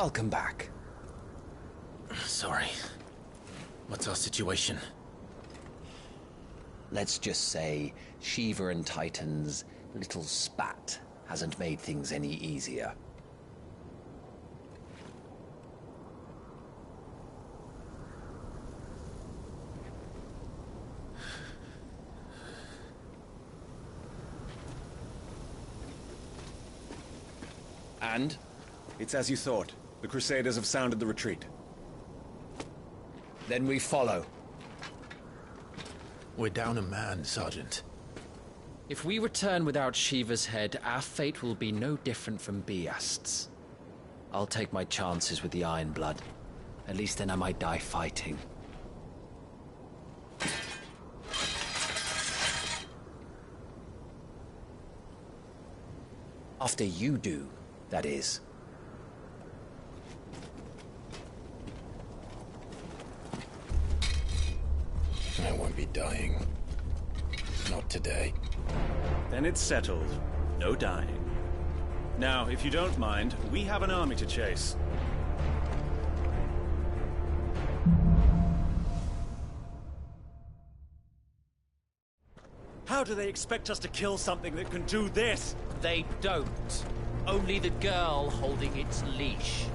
welcome back. Sorry. What's our situation? Let's just say Shiva and Titan's little spat hasn't made things any easier. And? It's as you thought. The Crusaders have sounded the retreat. Then we follow. We're down a man, Sergeant. If we return without Shiva's head, our fate will be no different from Biast's. I'll take my chances with the Iron Blood. At least then I might die fighting. After you do, that is. I won't be dying. Not today. Then it's settled. No dying. Now, if you don't mind, we have an army to chase. How do they expect us to kill something that can do this? They don't. Only the girl holding its leash.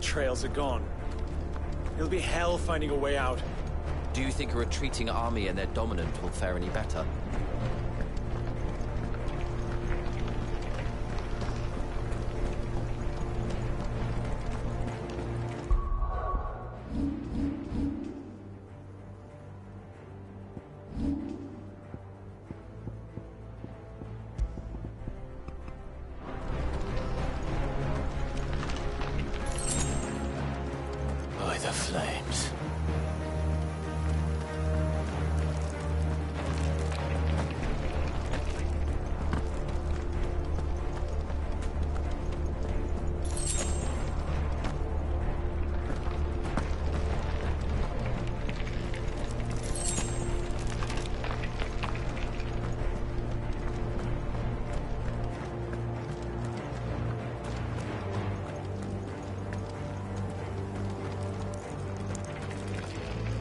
Trails are gone. It'll be hell finding a way out. Do you think a retreating army and their dominant will fare any better? The flames.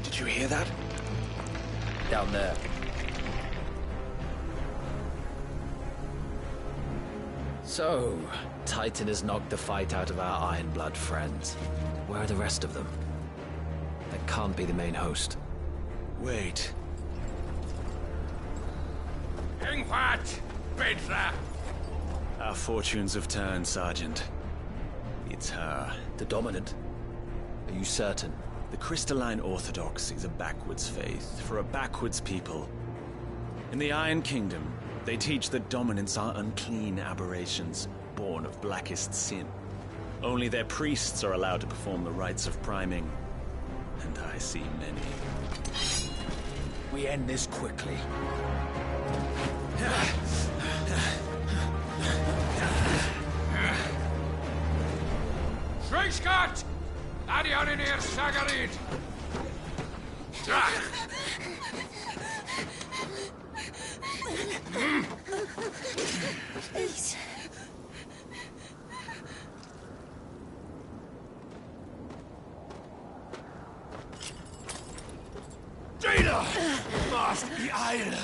Did you hear that? Down there. So, Titan has knocked the fight out of our Iron Blood friends. Where are the rest of them? That can't be the main host. Wait. Irgendwas! Bitte! Our fortunes have turned, Sergeant. It's her. The dominant? Are you certain? The crystalline orthodoxy is a backwards faith for a backwards people. In the Iron Kingdom, they teach that dominants are unclean aberrations, born of blackest sin. Only their priests are allowed to perform the rites of priming. And I see many. We end this quickly. Schweinskat! Adion in hier, Sagarid! Please. Jeder! Was beeile!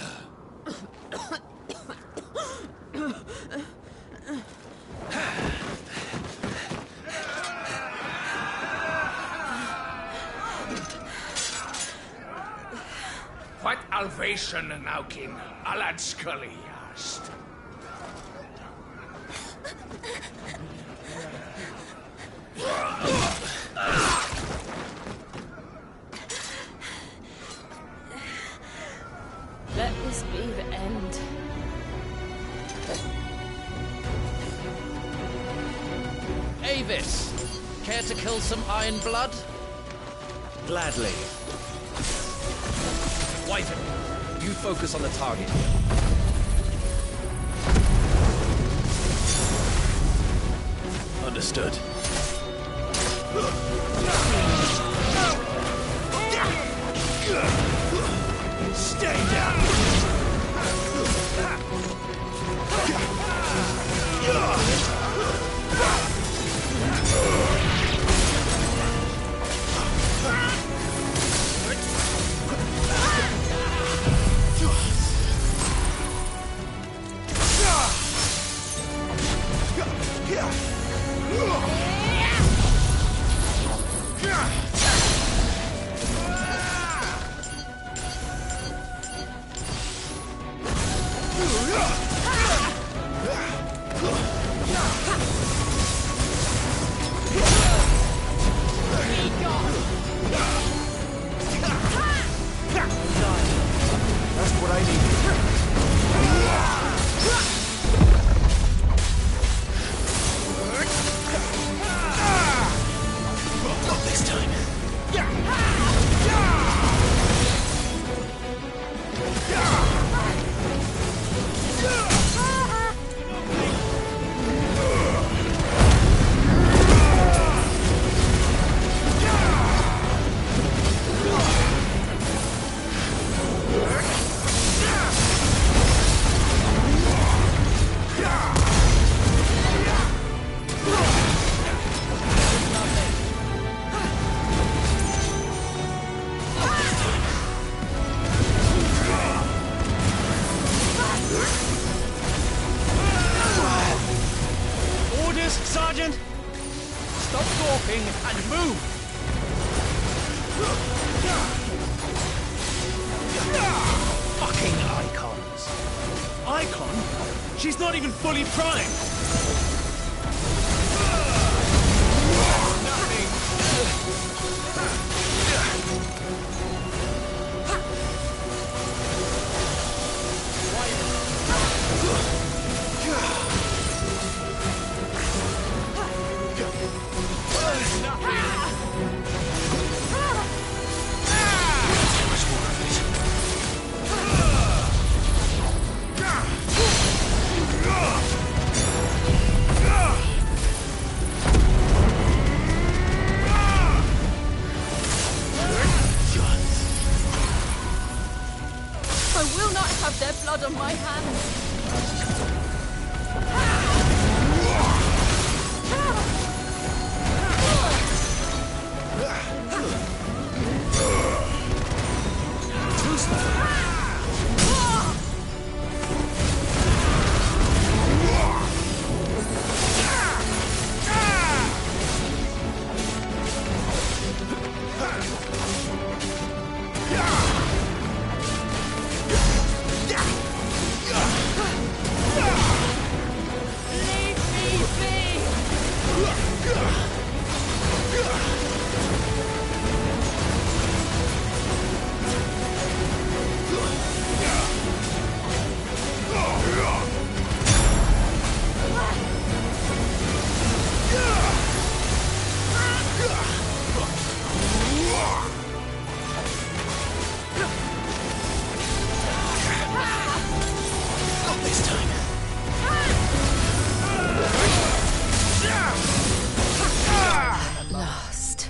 What alvation naukin alad scully hast? Let this be the end. Avis! Care to kill some Iron Blood? Gladly. Wyvern, you focus on the target. Understood. Stay down! That's what I need. Not this time. Orders, Sergeant! Stop gawping and move! Fucking icons. Icon? She's not even fully primed! I will not have their blood on my hands. Lost.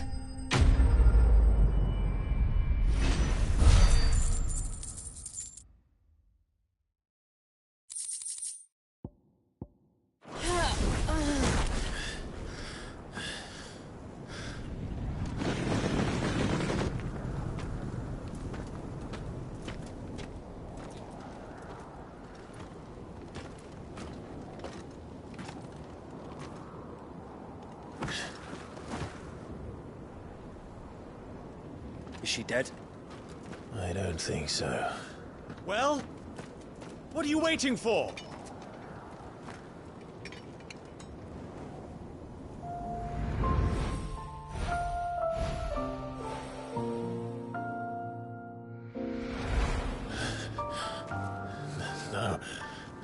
Is she dead? I don't think so. Well? What are you waiting for?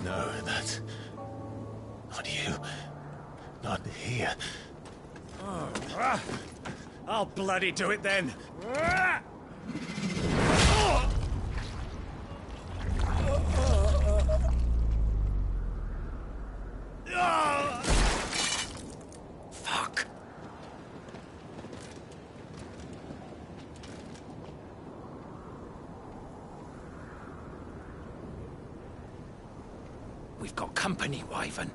No, that's... not you. Not here. I'll bloody do it then! We've got company, Wyvern.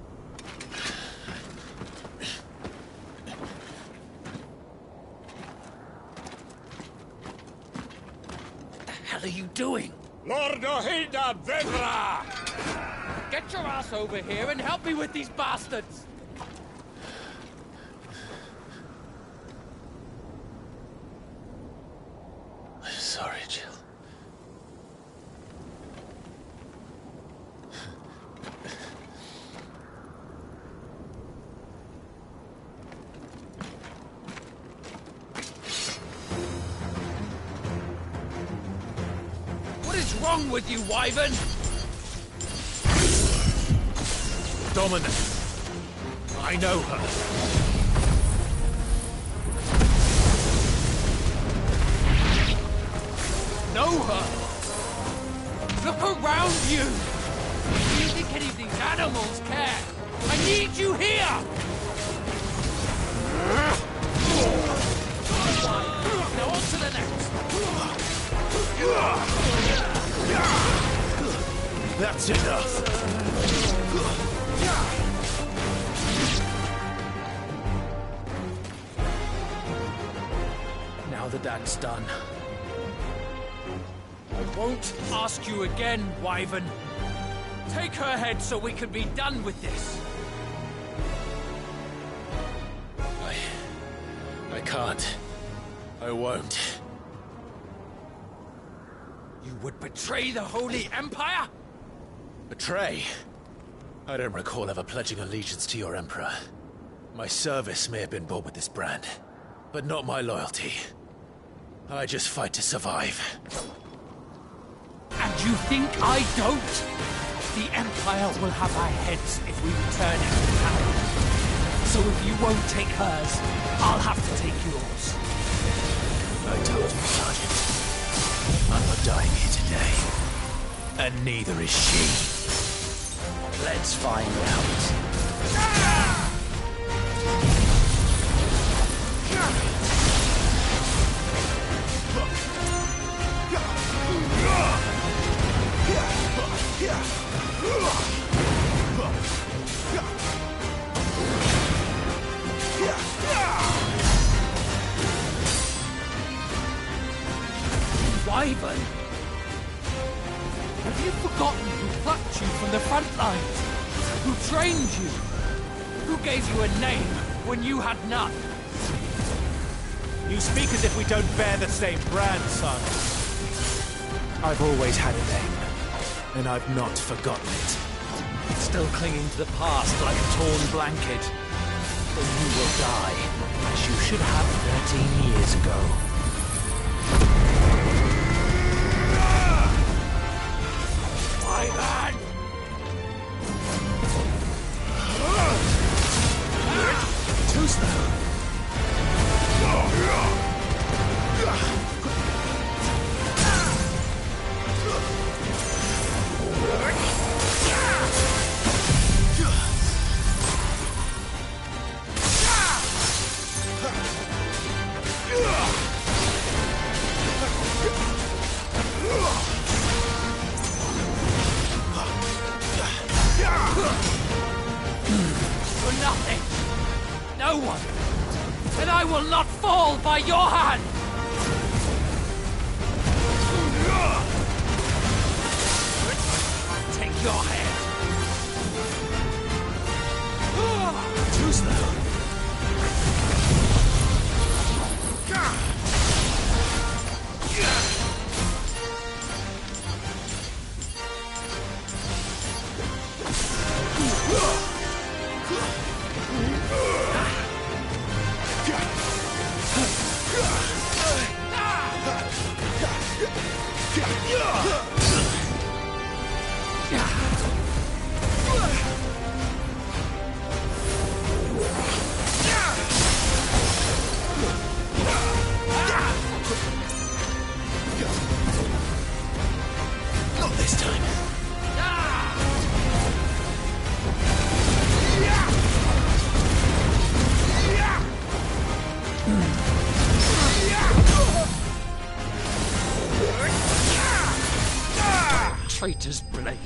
What the hell are you doing? Lord Ohilda Vedra! Get your ass over here and help me with these bastards! I'm sorry, Jill. What is wrong with you, Wyvern? Dominus. I know her. Know her? Look around you! Do you think any of these animals care? I need you here! Now on to the next! That's enough. Now that that's done, I won't ask you again, Wyvern. Take her head so we can be done with this. I can't. I won't. You would betray the Holy Empire? Betray? I don't recall ever pledging allegiance to your Emperor. My service may have been bought with this brand, but not my loyalty. I just fight to survive. And you think I don't? The Empire will have our heads if we return to power. So if you won't take hers, I'll have to take yours. I told you, Sergeant. I'm not dying here today. And neither is she. let's find out. Wyvern? Have you forgotten who plucked you from the front lines? Who trained you? Who gave you a name when you had none? You speak as if we don't bear the same brand, son. I've always had a name, and I've not forgotten it. Still clinging to the past like a torn blanket. Then you will die, as you should have 13 years ago. Wyvern! Too slow. For nothing! No one! And I will not fall by your hand! Take your head! Too slow. Not this time. Traitor's blade!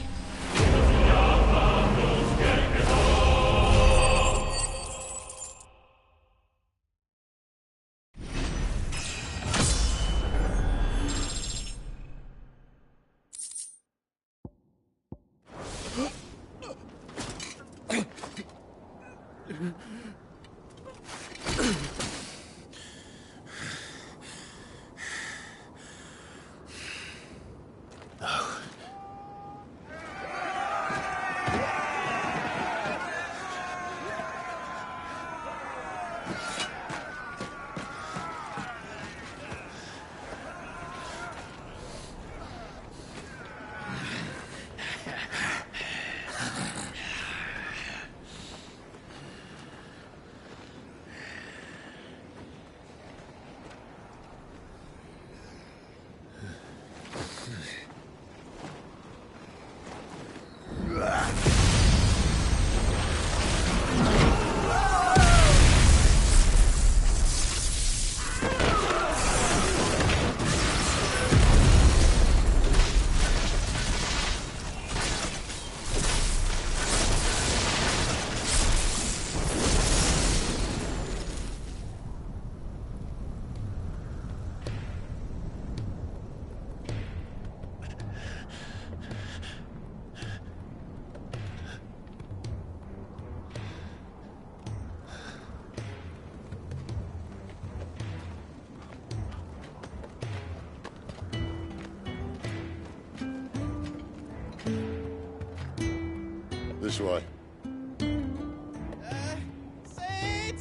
This way. Sid!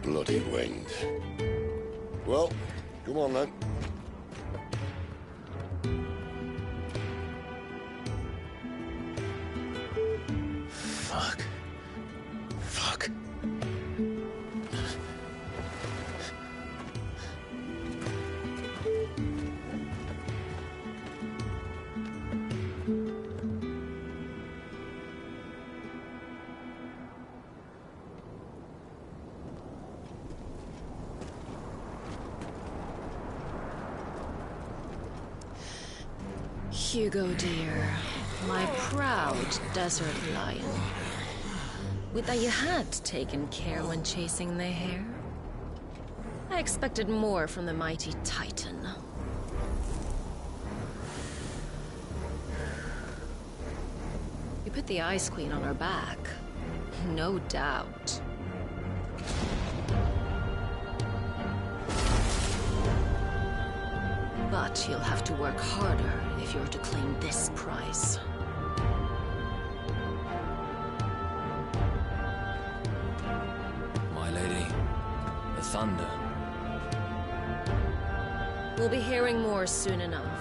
Bloody wind. Well, come on then. Fuck. Fuck. Hugo, dear. My proud desert lion. Would that you had taken care when chasing the hare? I expected more from the mighty Titan. You put the Ice Queen on her back. No doubt. But you'll have to work harder if you're to claim this prize. My lady, the thunder. We'll be hearing more soon enough.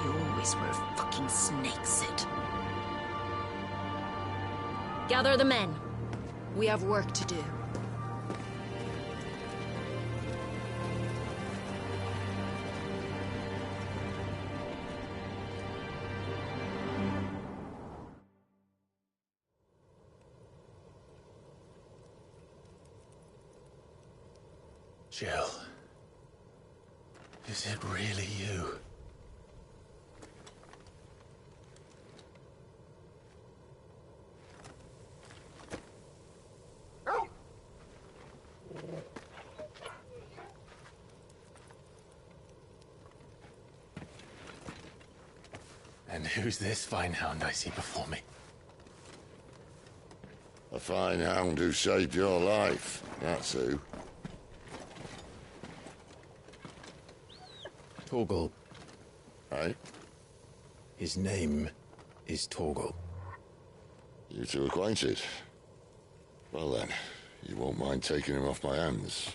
You always were a fucking snake, Sid. Gather the men. We have work to do. Jill. Is it really you? And who's this fine hound I see before me? A fine hound who saved your life, that's who. Torgal. Right? His name is Torgal. You two acquainted? Well then, you won't mind taking him off my hands.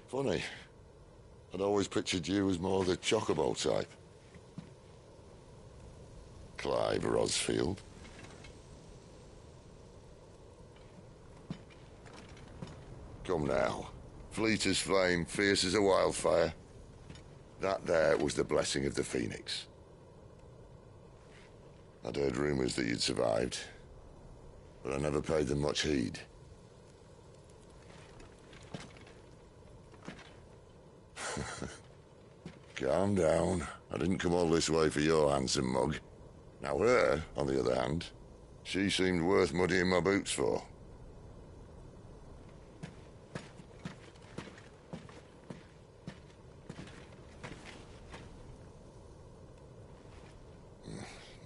Funny. I'd always pictured you as more the Chocobo type. Clive Rosfield. Come now. Fleet as flame, fierce as a wildfire. That there was the blessing of the Phoenix. I'd heard rumors that you'd survived, but I never paid them much heed. Calm down. I didn't come all this way for your handsome mug. Now her, on the other hand, she seemed worth muddying my boots for.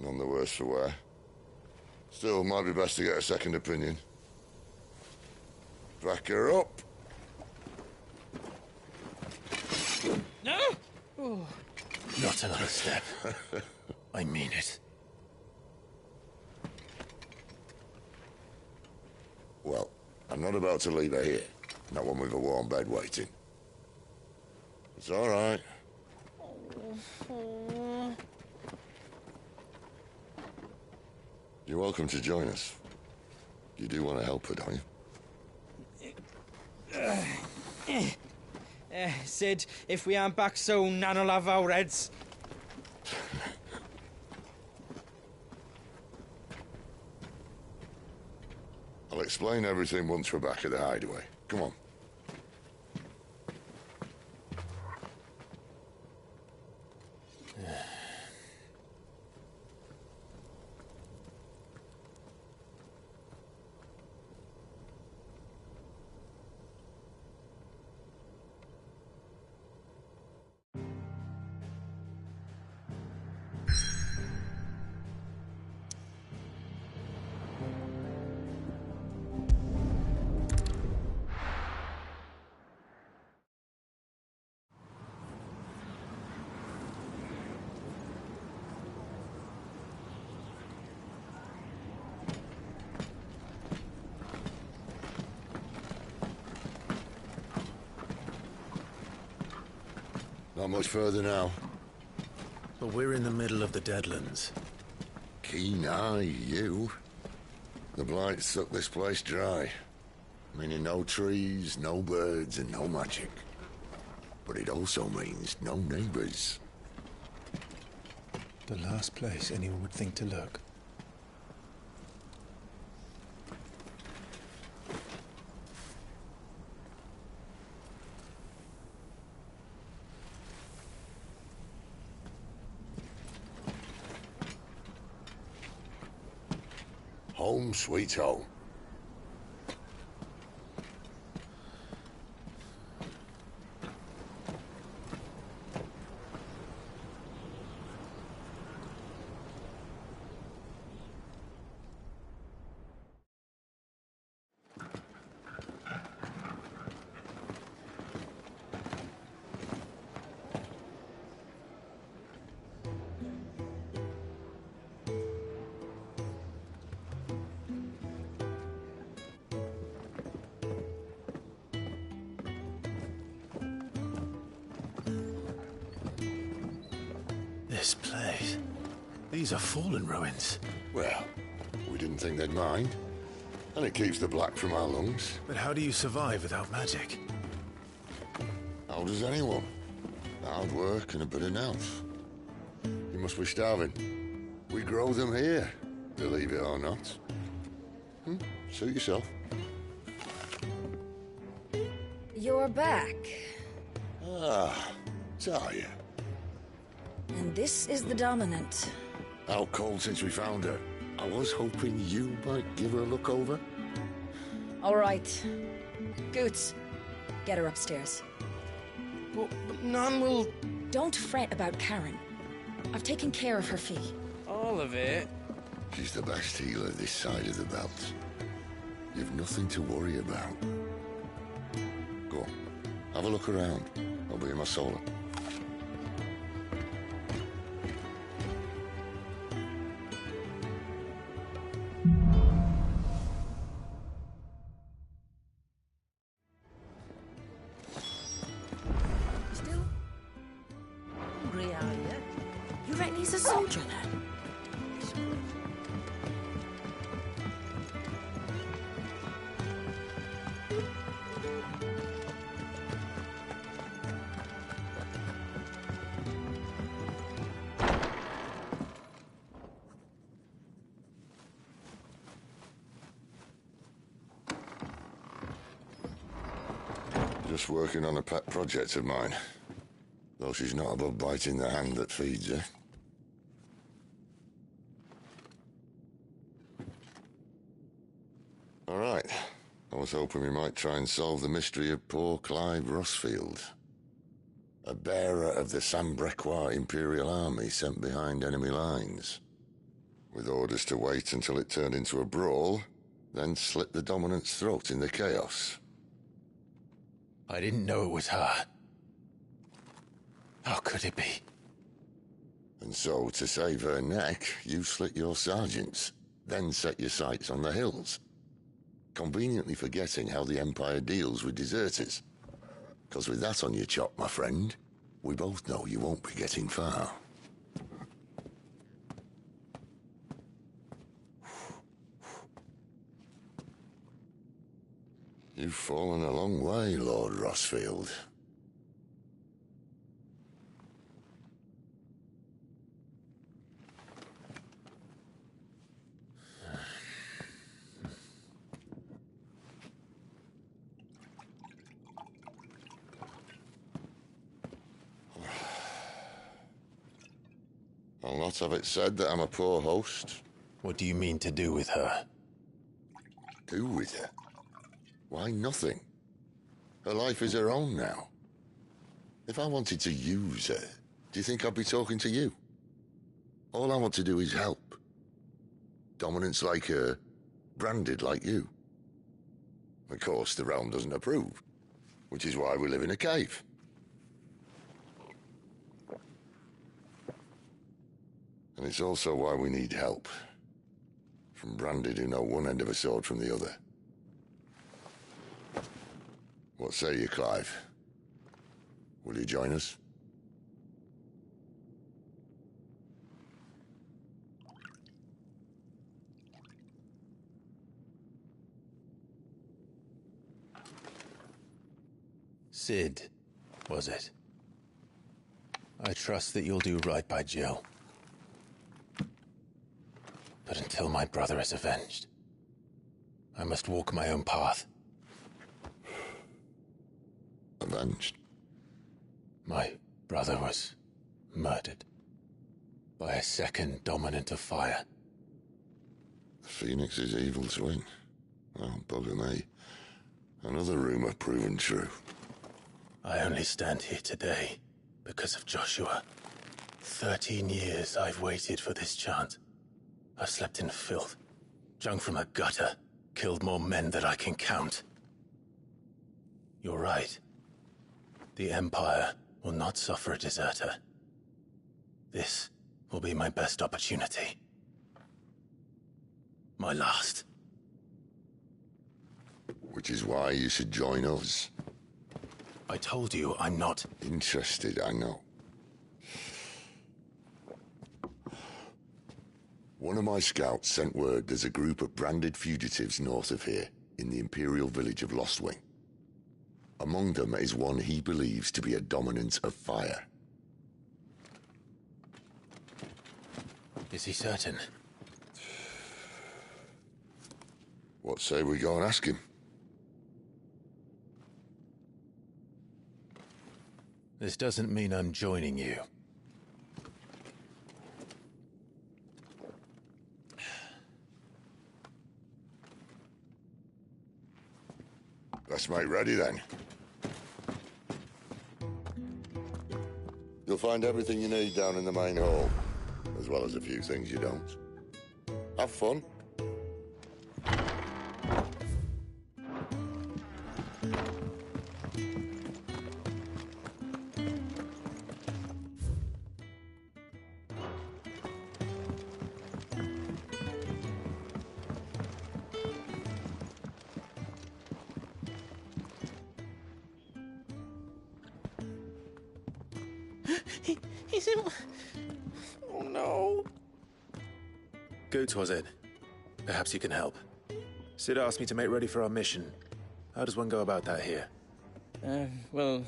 None the worse for wear. Still, might be best to get a second opinion. Back her up. No? Oh. Not another step. I mean it. Well, I'm not about to leave her here. Not one with a warm bed waiting. It's all right. You're welcome to join us. You do want to help her, don't you? Sid, if we aren't back soon, Nan'll have our heads. I'll explain everything once we're back at the hideaway. Come on. Not much further now. But we're in the middle of the Deadlands. Keen eye, you. The blight sucked this place dry. Meaning no trees, no birds, and no magic. But it also means no neighbors. The last place anyone would think to look. Home sweet home. This place. These are fallen ruins. Well, we didn't think they'd mind. And it keeps the black from our lungs. But how do you survive without magic? How does anyone? Hard work and a bit of nous. You must be starving. We grow them here, believe it or not. Suit yourself. You're back. Ah, Talia. And this is the Dominant. Out cold since we found her. I was hoping you might give her a look over. All right. Goots, get her upstairs. But none will... Don't fret about Karen. I've taken care of her fee. All of it? She's the best healer this side of the belt. You've nothing to worry about. Go on, have a look around. I'll be in my solo. Still? Hungry, are you? You reckon he's a soldier then? Just working on a pet project of mine. Though she's not above biting the hand that feeds her. All right. I was hoping we might try and solve the mystery of poor Clive Rossfield. A bearer of the Sambrequois Imperial Army sent behind enemy lines. With orders to wait until it turned into a brawl, then slit the Dominant's throat in the chaos. I didn't know it was her. How could it be? And so, to save her neck, you slit your sergeants, then set your sights on the hills. Conveniently forgetting how the Empire deals with deserters. Because with that on your chop, my friend, we both know you won't be getting far. You've fallen a long way, Lord Rossfield. I'll not have it said that I'm a poor host. What do you mean to do with her? Do with her? Why, nothing. Her life is her own now. If I wanted to use her, do you think I'd be talking to you? All I want to do is help. Dominants like her, branded like you. Of course, the realm doesn't approve, which is why we live in a cave. And it's also why we need help. From branded who know one end of a sword from the other. What say you, Clive? Will you join us? Sid, was it? I trust that you'll do right by Jill. But until my brother is avenged, I must walk my own path. Avenged? My brother was murdered by a second dominant of fire. Phoenix's evil twin. Oh, bugger me. Another rumor proven true. I only stand here today because of Joshua. 13 years I've waited for this chance. I've slept in filth, drunk from a gutter, killed more men than I can count. You're right. The Empire will not suffer a deserter. This will be my best opportunity. My last. Which is why you should join us. I told you I'm not interested, I know. One of my scouts sent word there's a group of branded fugitives north of here, in the Imperial village of Lostwing. Among them is one he believes to be a dominant of fire. Is he certain? What say we go and ask him? This doesn't mean I'm joining you. Let's make ready then. You'll find everything you need down in the main hall, as well as a few things you don't. Have fun. He's in... Oh no. Goots was it? Perhaps you can help. Sid asked me to make ready for our mission. How does one go about that here? Well,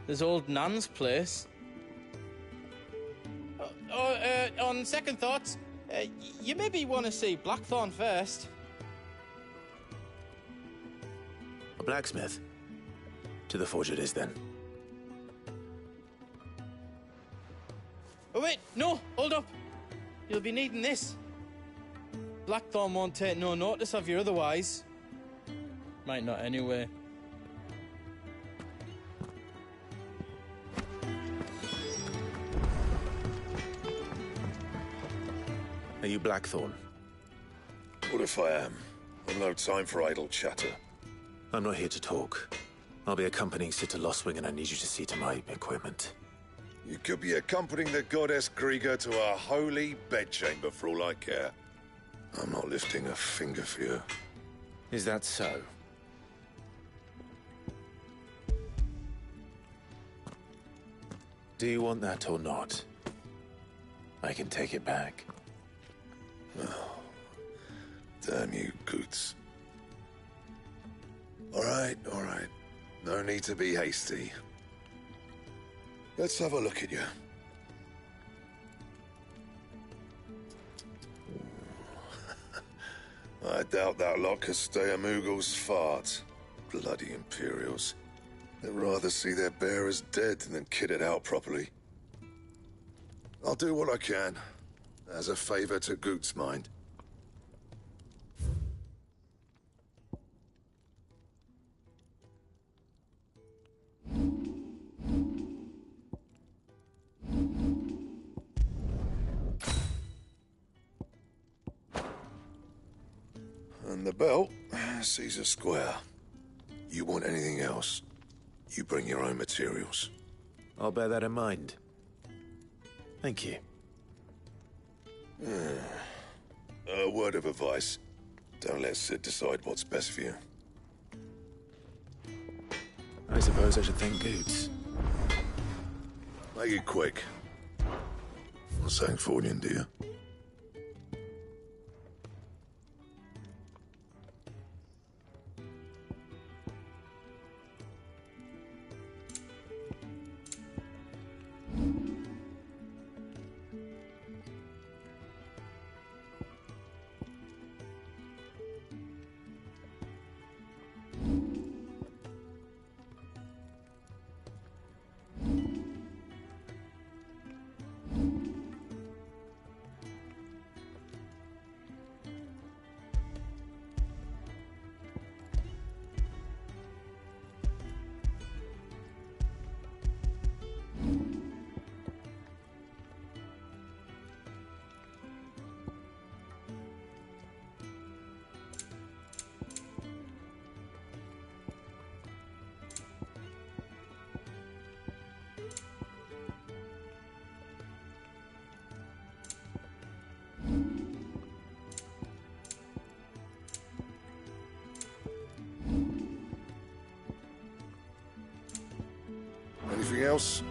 there's old Nan's place. On second thoughts, you maybe want to see Blackthorn first. A blacksmith? To the forge it is then. Oh wait, no, hold up. You'll be needing this. Blackthorn won't take no notice of you otherwise. Might not anyway. Are you Blackthorn? What if I am? I've no time for idle chatter. I'm not here to talk. I'll be accompanying Sid to Lostwing and I need you to see to my equipment. You could be accompanying the goddess Krieger to a holy bedchamber for all I care. I'm not lifting a finger for you. Is that so? Do you want that or not? I can take it back. Oh, damn you, Goots. All right. No need to be hasty. Let's have a look at you. I doubt that lot could stay a Moogle's fart. Bloody Imperials. They'd rather see their bearers dead than kitted out properly. I'll do what I can, as a favor to Goot's mind. And the belt sees a square. You want anything else, you bring your own materials. I'll bear that in mind. Thank you. A word of advice. Don't let Sid decide what's best for you. I suppose I should thank Goots. Make it quick. I'm saying Fordian, do you? Anything else?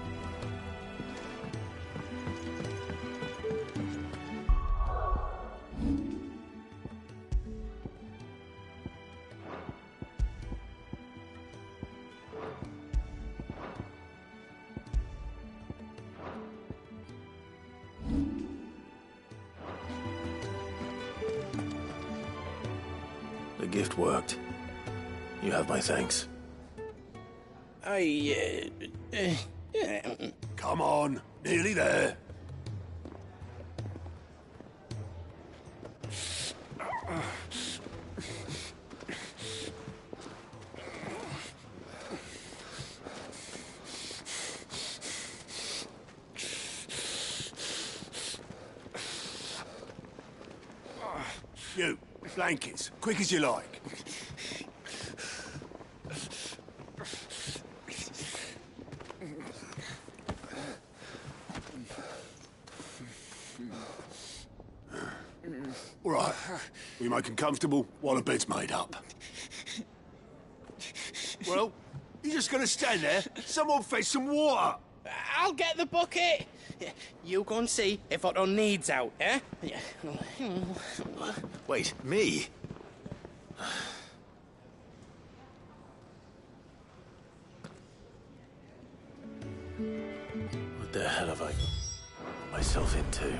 The gift worked. You have my thanks. Come on, nearly there. You, blankets, quick as you like. All right, we make them comfortable while the bed's made up. Well, you're just gonna stand there? Someone fetch some water! I'll get the bucket! You go and see if Otto needs out, eh? Wait, me? What the hell have I got myself into?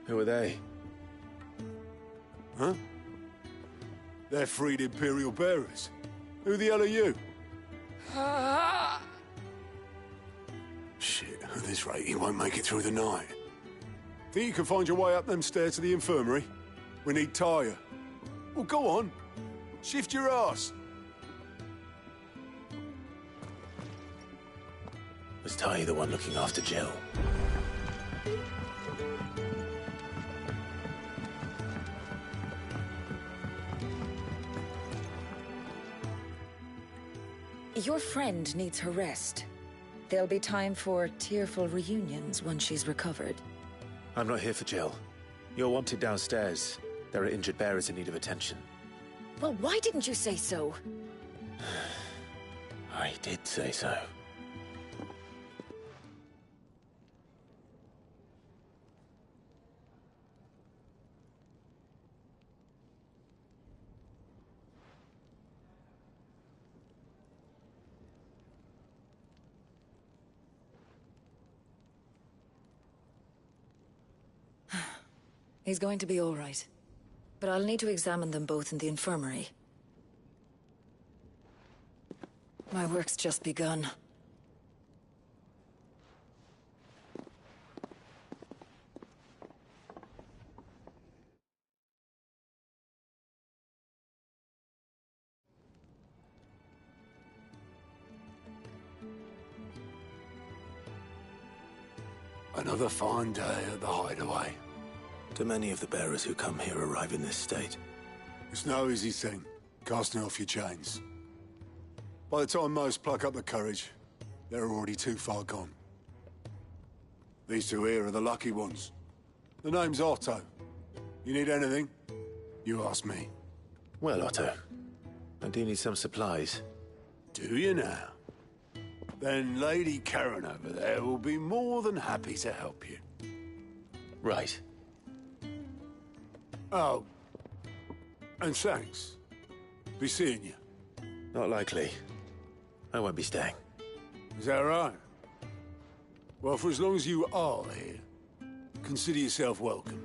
Who are they? Huh? They're freed Imperial bearers. Who the hell are you? Shit, at this rate, he won't make it through the night. Think you can find your way up them stairs to the infirmary? We need Tyre. Well, go on. Shift your ass. Was Ty the one looking after Jill? Your friend needs her rest. There'll be time for tearful reunions once she's recovered. I'm not here for Jill. You're wanted downstairs. There are injured bearers in need of attention. Well, why didn't you say so? I did say so. He's going to be all right. But I'll need to examine them both in the infirmary. My work's just begun. Another fine day at the hideaway. Do many of the bearers who come here arrive in this state? It's no easy thing, casting off your chains. By the time most pluck up the courage, they're already too far gone. These two here are the lucky ones. The name's Otto. You need anything? You ask me. Well, Otto, I do need some supplies. Do you now? Then Lady Karen over there will be more than happy to help you. Right. Oh, and thanks. Be seeing you. Not likely. I won't be staying. Is that right? Well, for as long as you are here, consider yourself welcome.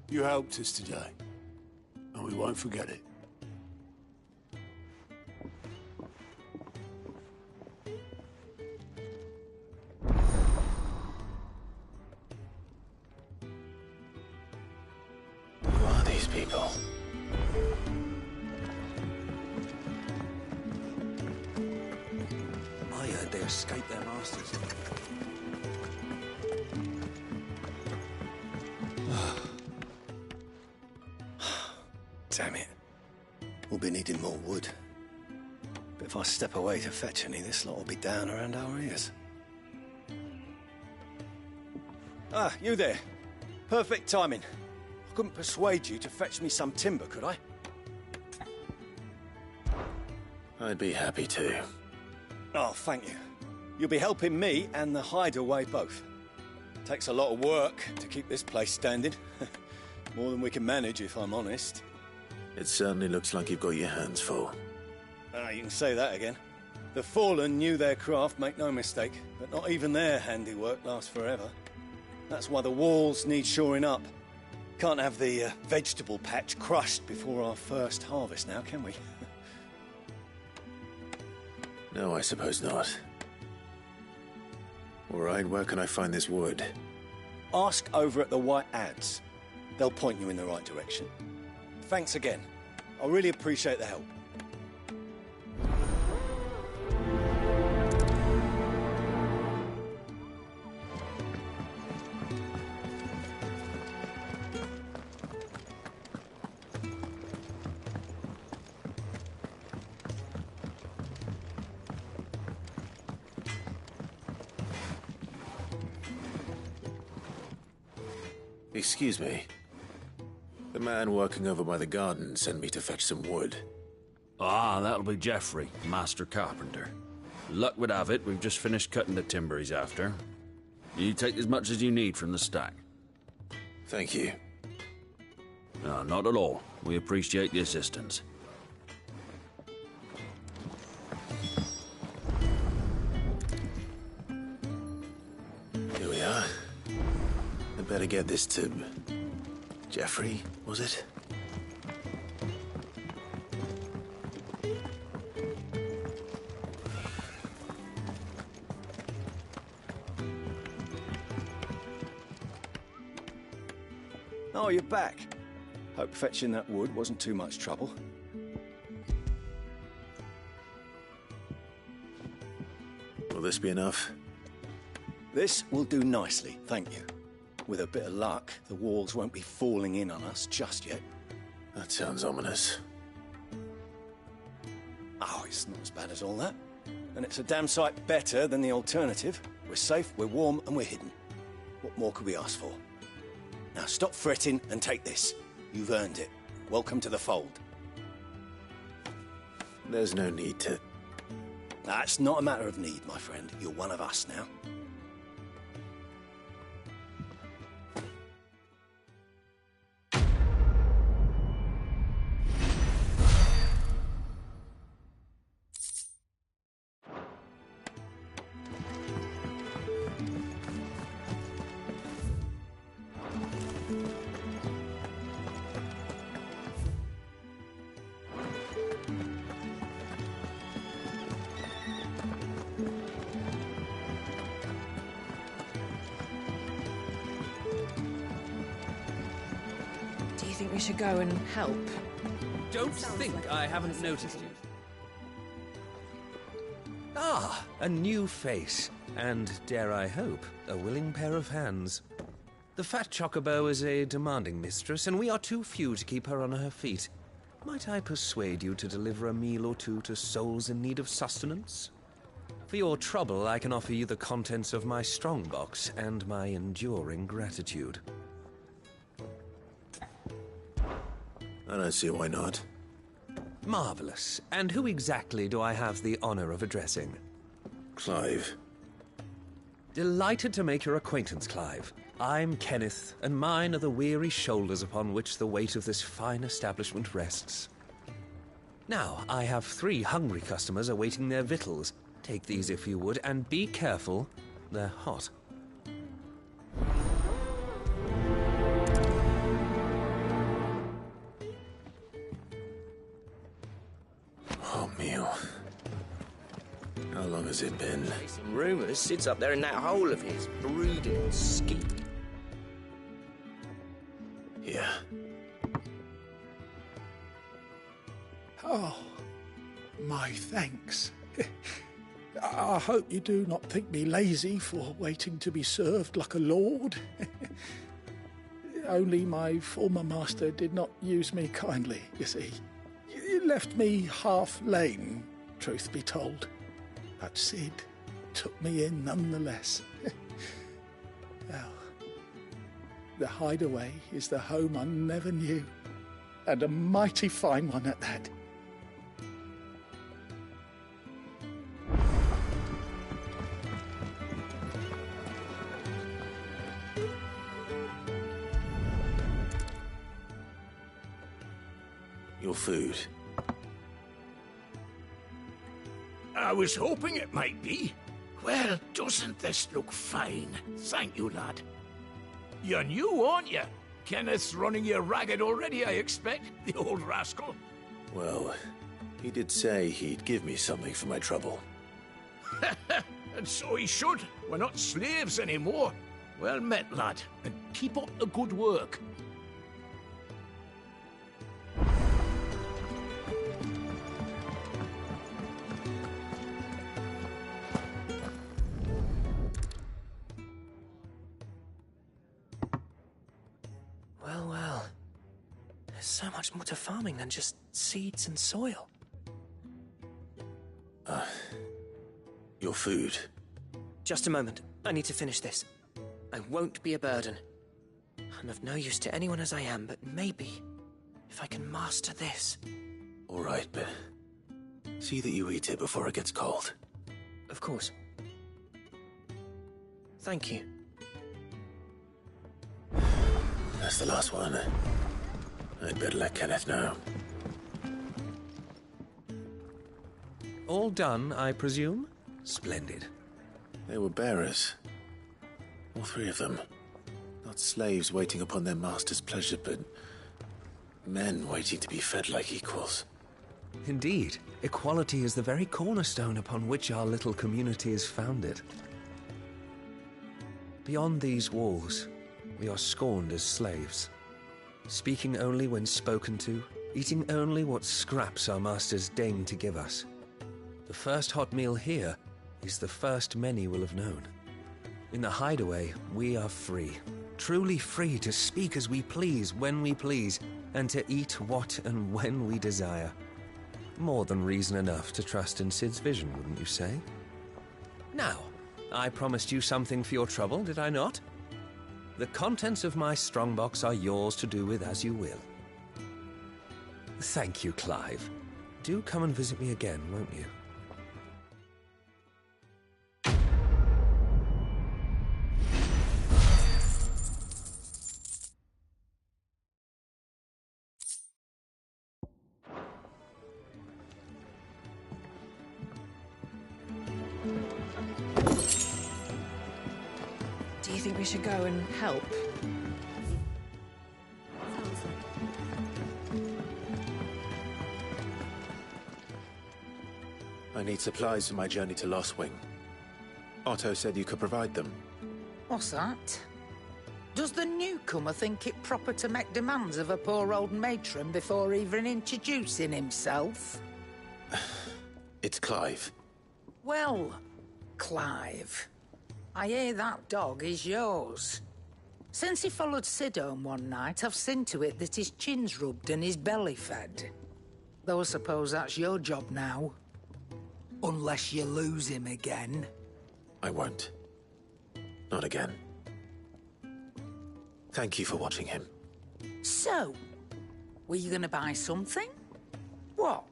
You helped us today, and we won't forget it. Who are these people? I heard they escaped their masters. Damn it. We'll be needing more wood. But if I step away to fetch any, this lot will be down around our ears. Ah, you there. Perfect timing. I couldn't persuade you to fetch me some timber, could I? I'd be happy to. Oh, thank you. You'll be helping me and the hideaway both. Takes a lot of work to keep this place standing. More than we can manage, if I'm honest. It certainly looks like you've got your hands full. Ah, you can say that again. The Fallen knew their craft, make no mistake, but not even their handiwork lasts forever. That's why the walls need shoring up. Can't have the vegetable patch crushed before our first harvest now, can we? No, I suppose not. All right, where can I find this wood? Ask over at the White Ads. They'll point you in the right direction. Thanks again. I really appreciate the help. Excuse me. The man working over by the garden sent me to fetch some wood. Ah, that'll be Geoffrey, Master Carpenter. Luck would have it, we've just finished cutting the timber he's after. You take as much as you need from the stack. Thank you. No, not at all. We appreciate the assistance. Here we are. I'd better get this to... Geoffrey, was it? Oh, you're back. Hope fetching that wood wasn't too much trouble. Will this be enough? This will do nicely, thank you. With a bit of luck, the walls won't be falling in on us just yet. That sounds ominous. Oh, it's not as bad as all that. And it's a damn sight better than the alternative. We're safe, we're warm, and we're hidden. What more could we ask for? Now stop fretting and take this. You've earned it. Welcome to the fold. There's no need to... That's not a matter of need, my friend. You're one of us now. Do you think we should go and help? Don't think I haven't noticed you. Ah, a new face. And, dare I hope, a willing pair of hands. The fat chocobo is a demanding mistress, and we are too few to keep her on her feet. Might I persuade you to deliver a meal or two to souls in need of sustenance? For your trouble, I can offer you the contents of my strongbox and my enduring gratitude. I don't see why not. Marvelous. And who exactly do I have the honor of addressing? Clive. Delighted to make your acquaintance, Clive. I'm Kenneth, and mine are the weary shoulders upon which the weight of this fine establishment rests. Now, I have 3 hungry customers awaiting their victuals. Take these if you would, and be careful, they're hot. Hot meal. How long has it been? Some rumours sits up there in that hole of his, brooding and scheming. Yeah. Oh, my thanks. I hope you do not think me lazy for waiting to be served like a lord. Only my former master did not use me kindly, you see. You left me half lame, truth be told. But Sid took me in nonetheless. Well, The hideaway is the home I never knew, and a mighty fine one at that. Your food. I was hoping it might be. Well, doesn't this look fine? Thank you, lad. You're new, aren't you? Kenneth's running you ragged already, I expect, the old rascal. Well, he did say he'd give me something for my trouble. And so he should. We're not slaves anymore. Well met, lad, and keep up the good work. Well, well. There's so much more to farming than just seeds and soil. Your food. Just a moment. I need to finish this. I won't be a burden. I'm of no use to anyone as I am, but maybe if I can master this. All right, but see that you eat it before it gets cold. Of course. Thank you. That's the last one. I'd better let Kenneth know. All done, I presume? Splendid. They were bearers. All three of them. Not slaves waiting upon their master's pleasure, but men waiting to be fed like equals. Indeed. Equality is the very cornerstone upon which our little community is founded. Beyond these walls, we are scorned as slaves. Speaking only when spoken to, eating only what scraps our masters deign to give us. The first hot meal here is the first many will have known. In the hideaway, we are free. Truly free to speak as we please, when we please, and to eat what and when we desire. More than reason enough to trust in Sid's vision, wouldn't you say? Now, I promised you something for your trouble, did I not? The contents of my strongbox are yours to do with as you will. Thank you, Clive. Do come and visit me again, won't you? Do you think we should go and help? I need supplies for my journey to Lost Wing. Otto said you could provide them. What's that? Does the newcomer think it proper to make demands of a poor old matron before even introducing himself? It's Clive. Well, Clive, I hear that dog is yours. Since he followed Sid home one night, I've seen to it that his chin's rubbed and his belly fed. Though I suppose that's your job now. Unless you lose him again. I won't. Not again. Thank you for watching him. So, were you gonna buy something? What?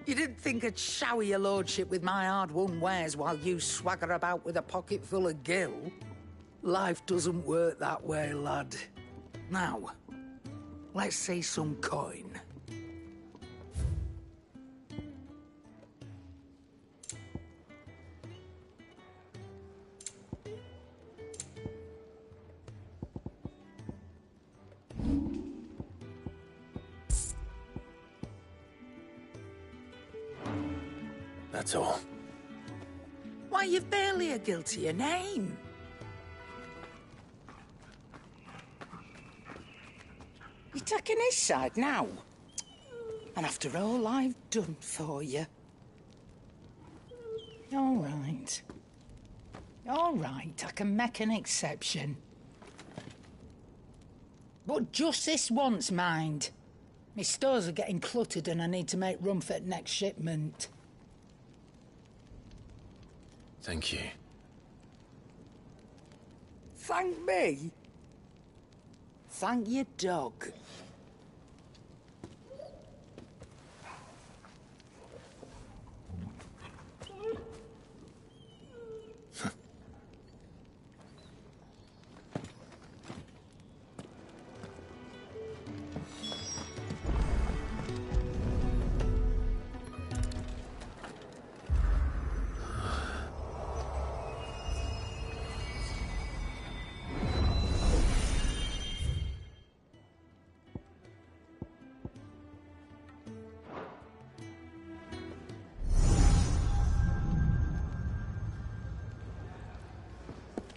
You didn't think I'd shower your lordship with my hard-won wares while you swagger about with a pocket full of gil? Life doesn't work that way, lad. Now, let's see some coin. That's all. Why, you've barely a gil to your name. You're taking his side now? And after all I've done for you. All right. All right, I can make an exception. But just this once, mind. My stores are getting cluttered and I need to make room for the next shipment. Thank you. Thank me? Thank you, dog.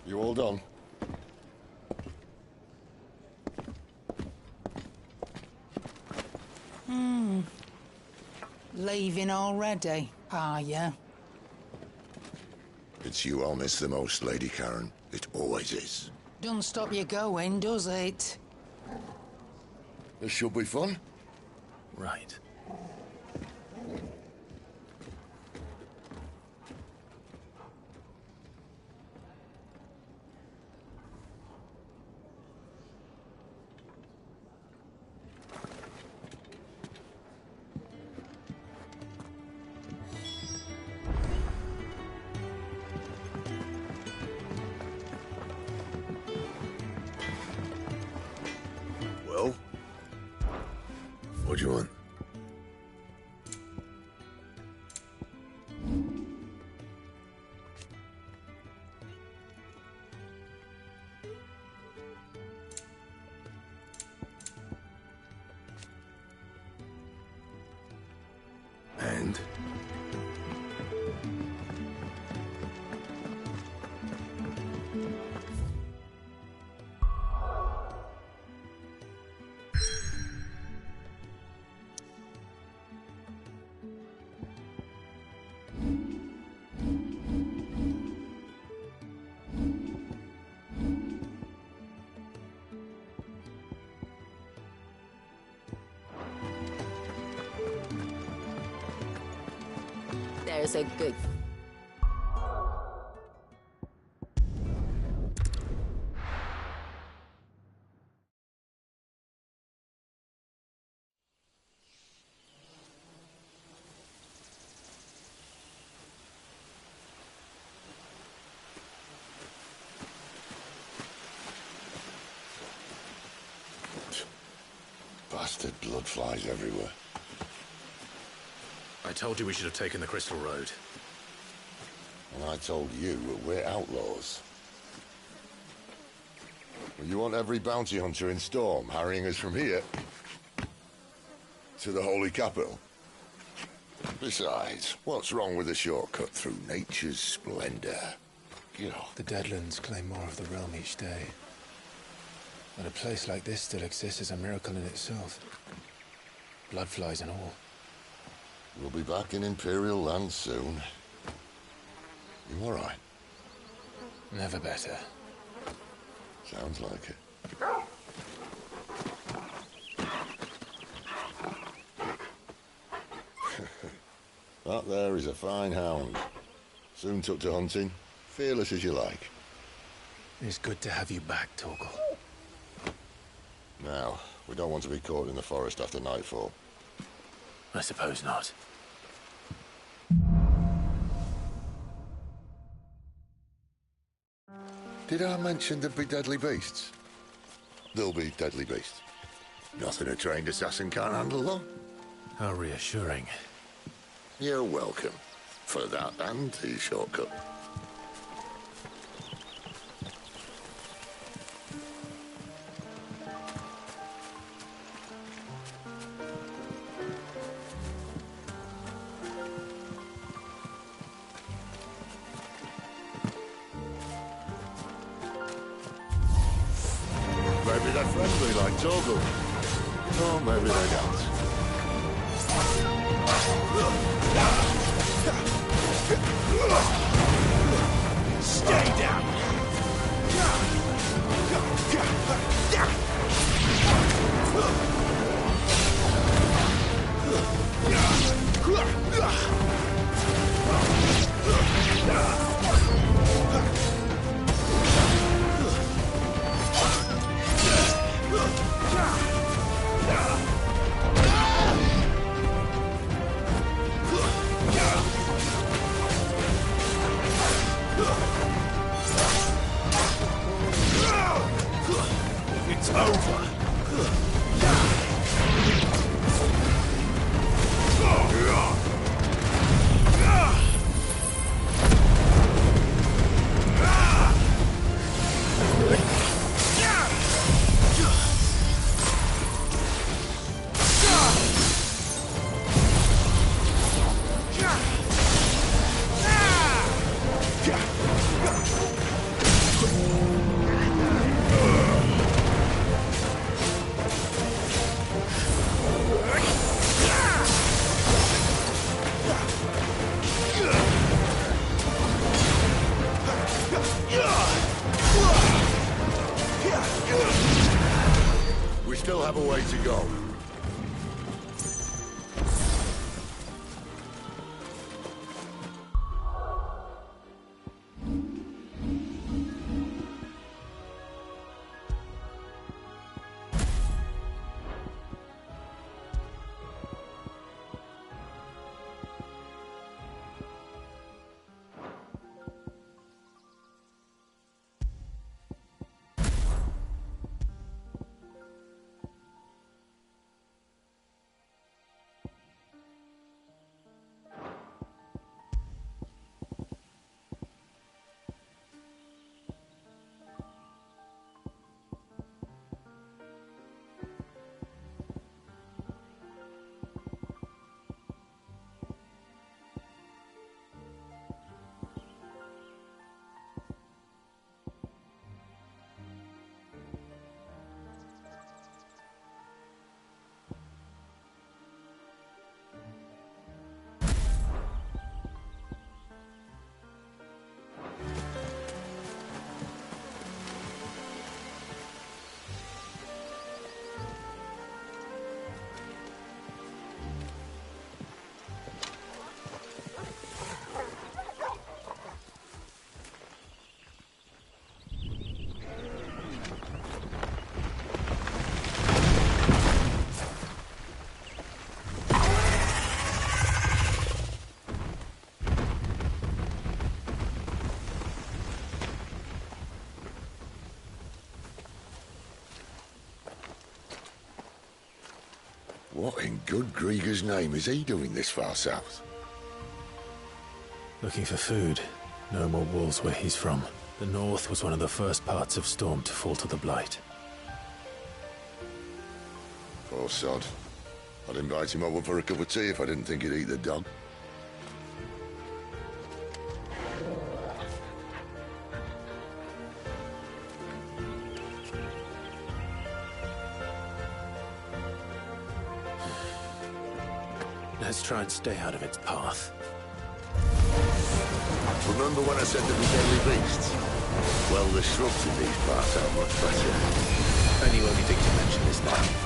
You all done? Leaving already, are you? It's you I'll miss the most, Lady Karen. It always is. Don't stop you going, does it? This should be fun. Right. Well? What do you want? And? There's a good... Bastard blood flies everywhere. I told you we should have taken the Crystal Road. And I told you that we're outlaws. Well, you want every bounty hunter in Storm harrying us from here to the Holy Capital? Besides, what's wrong with a shortcut through nature's splendor? You know. The Deadlands claim more of the realm each day. But a place like this still exists is a miracle in itself. Bloodflies and all. We'll be back in Imperial land soon. You all right? Never better. Sounds like it. That there is a fine hound. Soon took to hunting. Fearless as you like. It's good to have you back, Torgal. Now, we don't want to be caught in the forest after nightfall. I suppose not. Did I mention there'd be deadly beasts? There'll be deadly beasts. Nothing a trained assassin can't handle, though. How reassuring. You're welcome. For that and the shortcut. Maybe they're friendly like Torgal. Or maybe they don't. Stay down! It's over. We still have a way to go. What in good Grieger's name is he doing this far south? Looking for food. No more wolves where he's from. The north was one of the first parts of Storm to fall to the Blight. Poor sod. I'd invite him over for a cup of tea if I didn't think he'd eat the dog. Let's try and stay out of its path. Remember when I said there were deadly beasts? Well, the shrubs in these parts are much better. Only when we think to mention this now.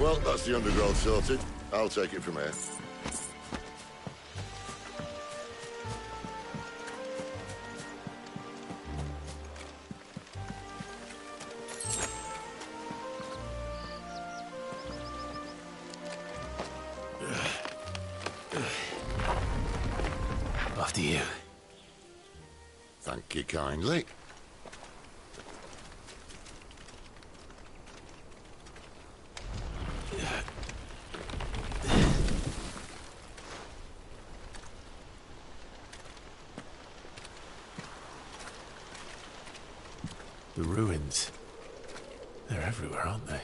Well, that's the undergrowth sorted. I'll take it from here. After you. Thank you kindly. The ruins. They're everywhere, aren't they?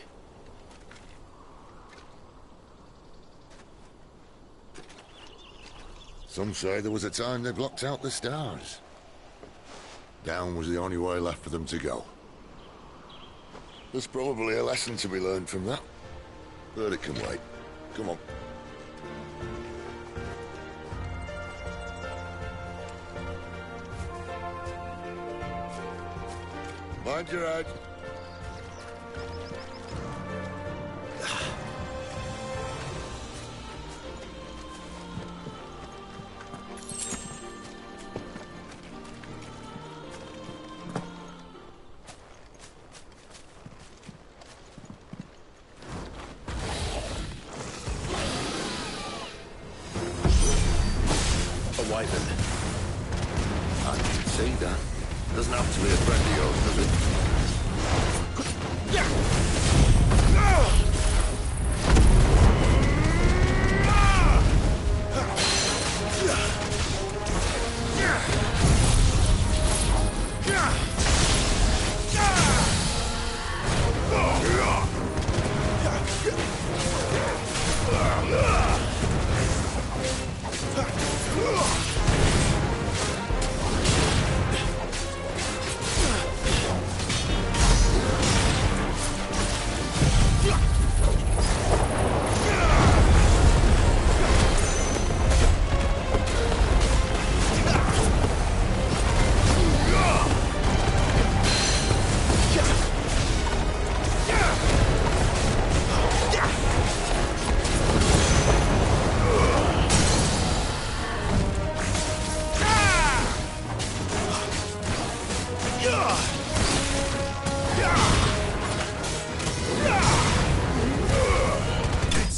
Some say there was a time they blocked out the stars. Down was the only way left for them to go. There's probably a lesson to be learned from that. But it can wait. Come on. Mind your head. A wyvern. I can see that. Doesn't have to be a friend of yours, does it?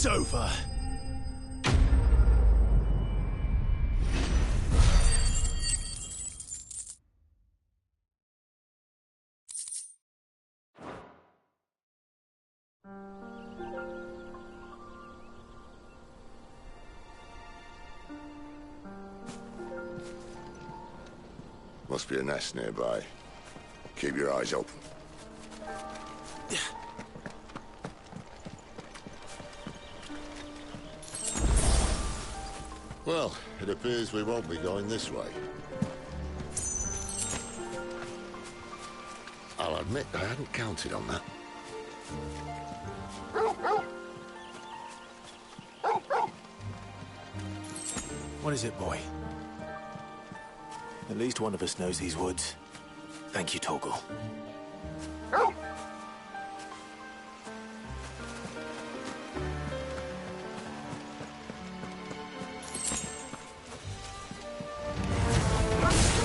It's over. Must be a nest nearby. Keep your eyes open. Well, it appears we won't be going this way. I'll admit I hadn't counted on that. What is it, boy? At least one of us knows these woods. Thank you, Torgal.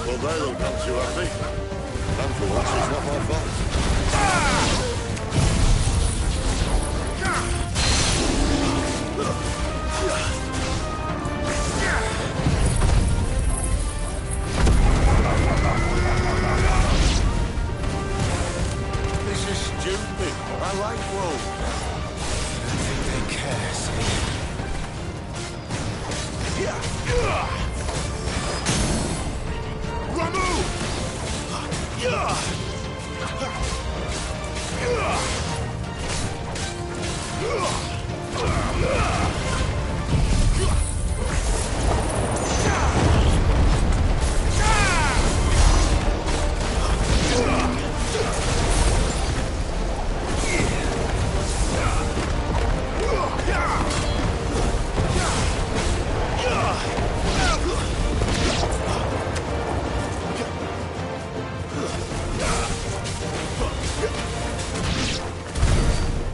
Well, they look not too happy. And for once, it's not my fault. This is stupid. I like wolves. I think they care, see?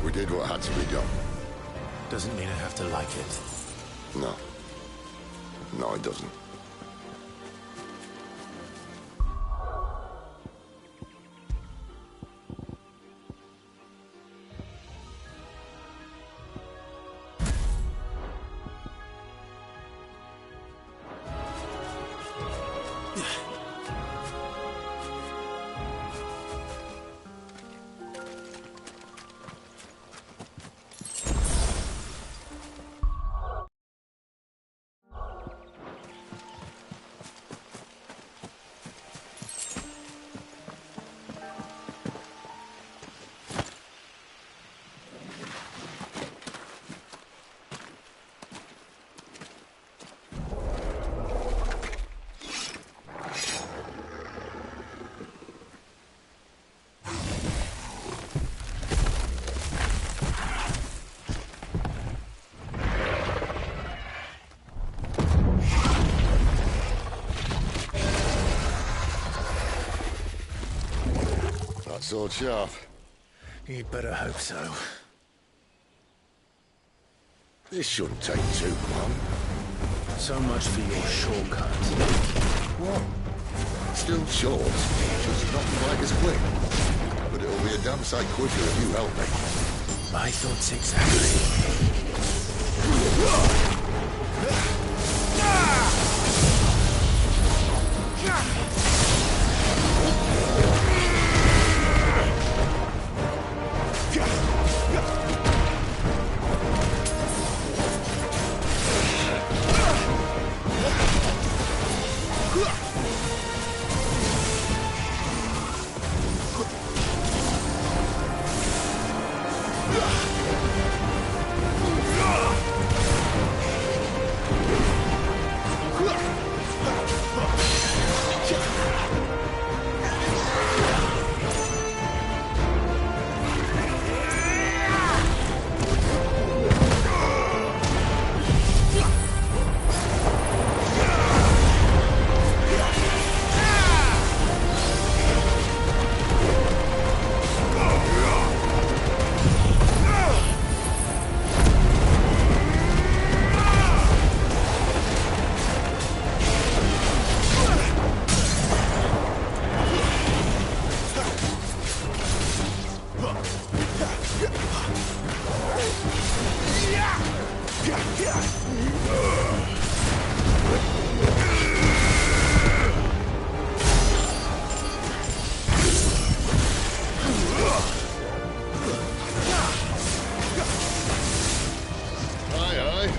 We did what had to be done. Doesn't mean I have to like it. No. No, it doesn't. That sword sharp. You'd better hope so. This shouldn't take too long. So much for your shortcut. What? Still short, just not quite as quick. But it'll be a damn sight quicker if you help me. My thoughts exactly.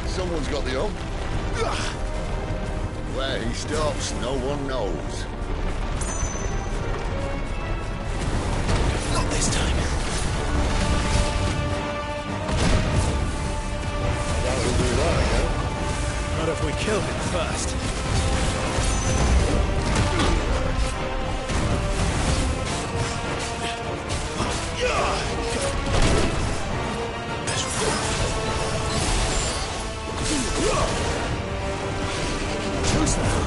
Someone's got the hump. Where he stops, no one knows. Not this time. That will do that again. Not if we kill him first. Choose now.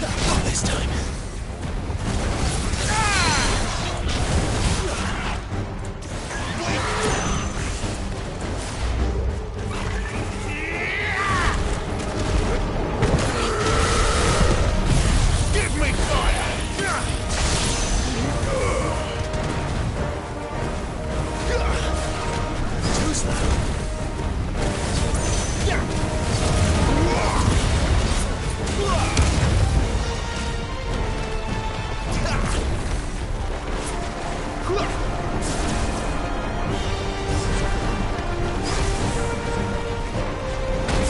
Not this time. Give me fire! Too slow.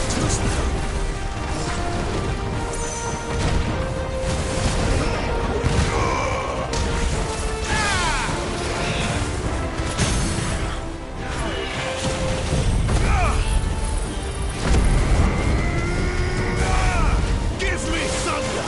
Too slow. Give me thunder!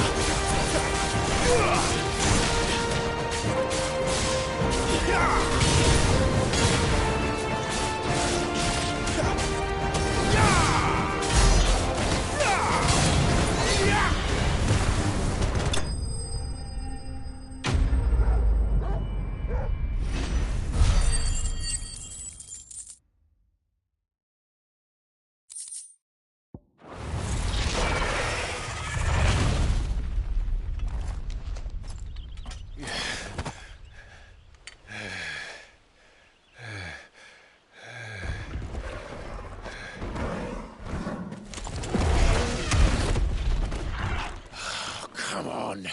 Come on.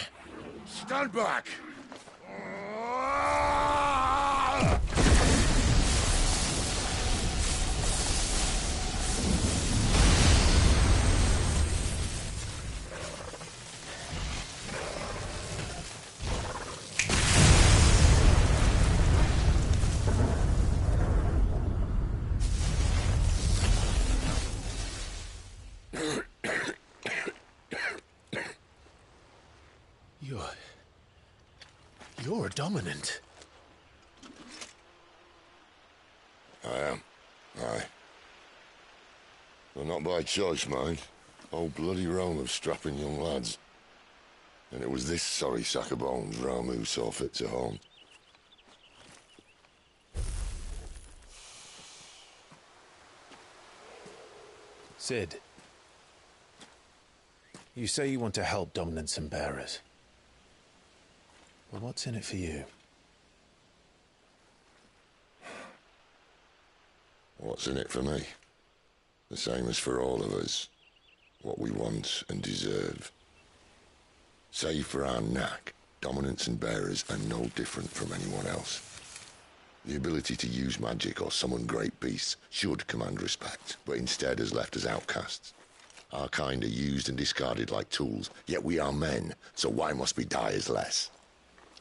Stand back! You're a dominant. I am. Aye. The Well, not by choice, mind. Whole bloody Rome of strapping young lads. And it was this sorry sack of bones Ramu saw fit to home. Sid, you say you want to help dominants and bearers. But what's in it for you? What's in it for me? The same as for all of us. What we want and deserve. Save for our knack, dominants and bearers are no different from anyone else. The ability to use magic or summon great beasts should command respect, but instead has left us outcasts. Our kind are used and discarded like tools, yet we are men, so why must we die as less?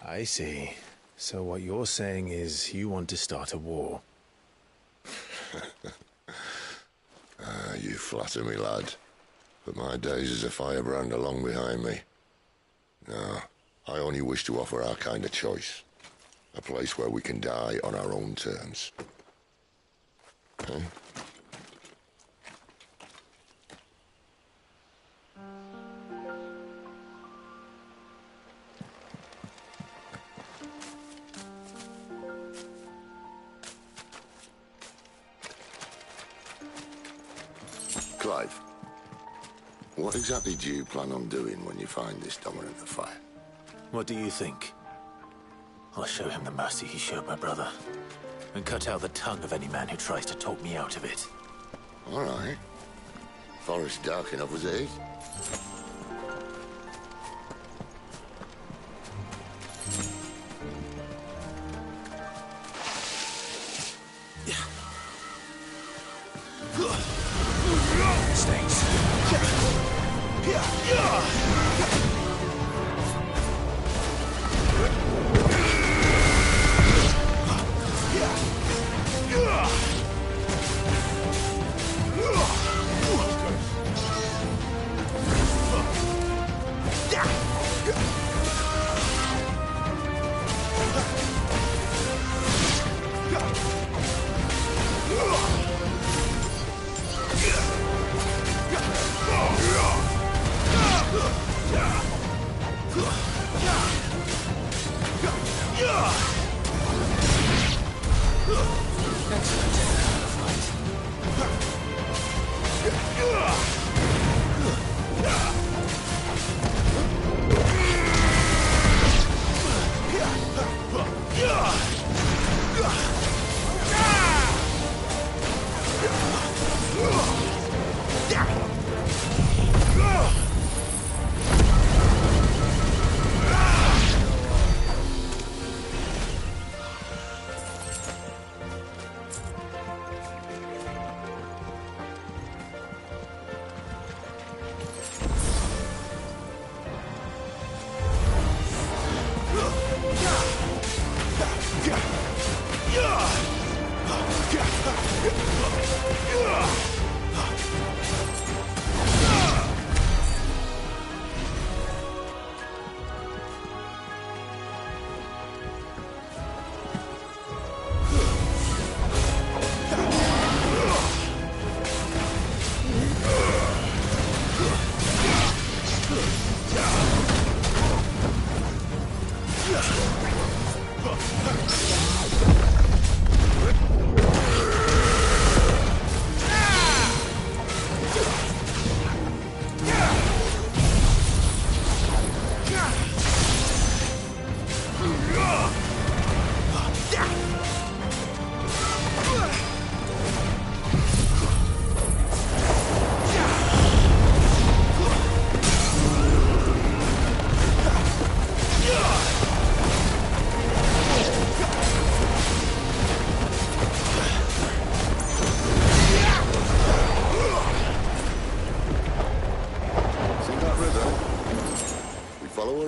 I see. So what you're saying is you want to start a war. You flatter me, lad. But my days as a firebrand are long behind me. No, I only wish to offer our kind a choice. A place where we can die on our own terms. Huh? Clive, what exactly do you plan on doing when you find this dominant of fire? What do you think? I'll show him the mercy he showed my brother, and cut out the tongue of any man who tries to talk me out of it. All right. Forest dark enough as it is.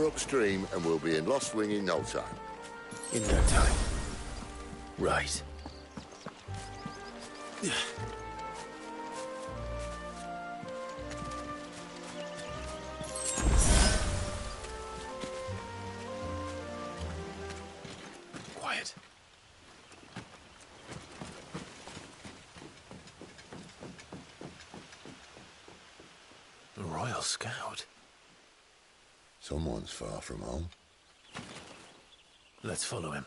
Upstream, and we'll be in Lost Wing in no time. In no time. Right. Quiet. A Royal Scout? Someone's far from home. Let's follow him.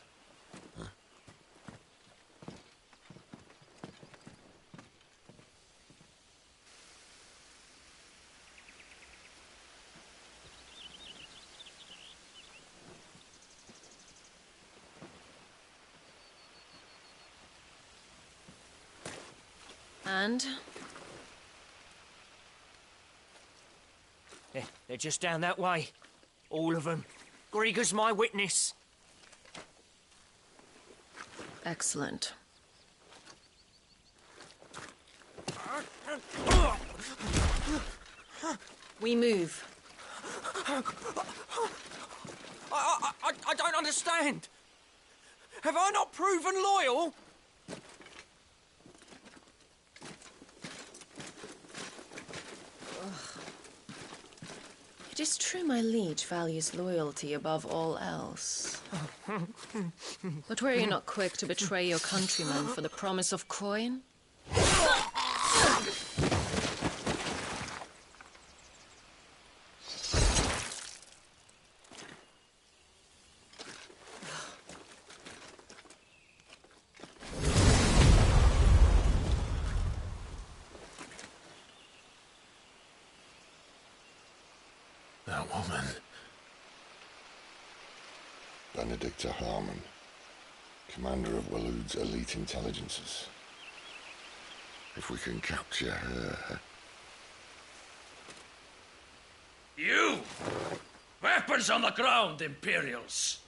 And? They're just down that way. All of them. Grieger's my witness. Excellent. We move. I don't understand. Have I not proven loyal? It is true my liege values loyalty above all else. But were you not quick to betray your countrymen for the promise of coin? That woman. Benedicta Harmon, commander of Waloed's elite intelligences. If we can capture her... You! Weapons on the ground, Imperials!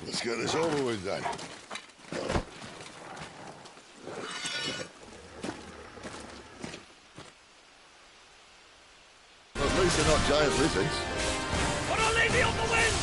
Let's get this over with then. At least they're not giant lizards. But I'll leave you on the wind!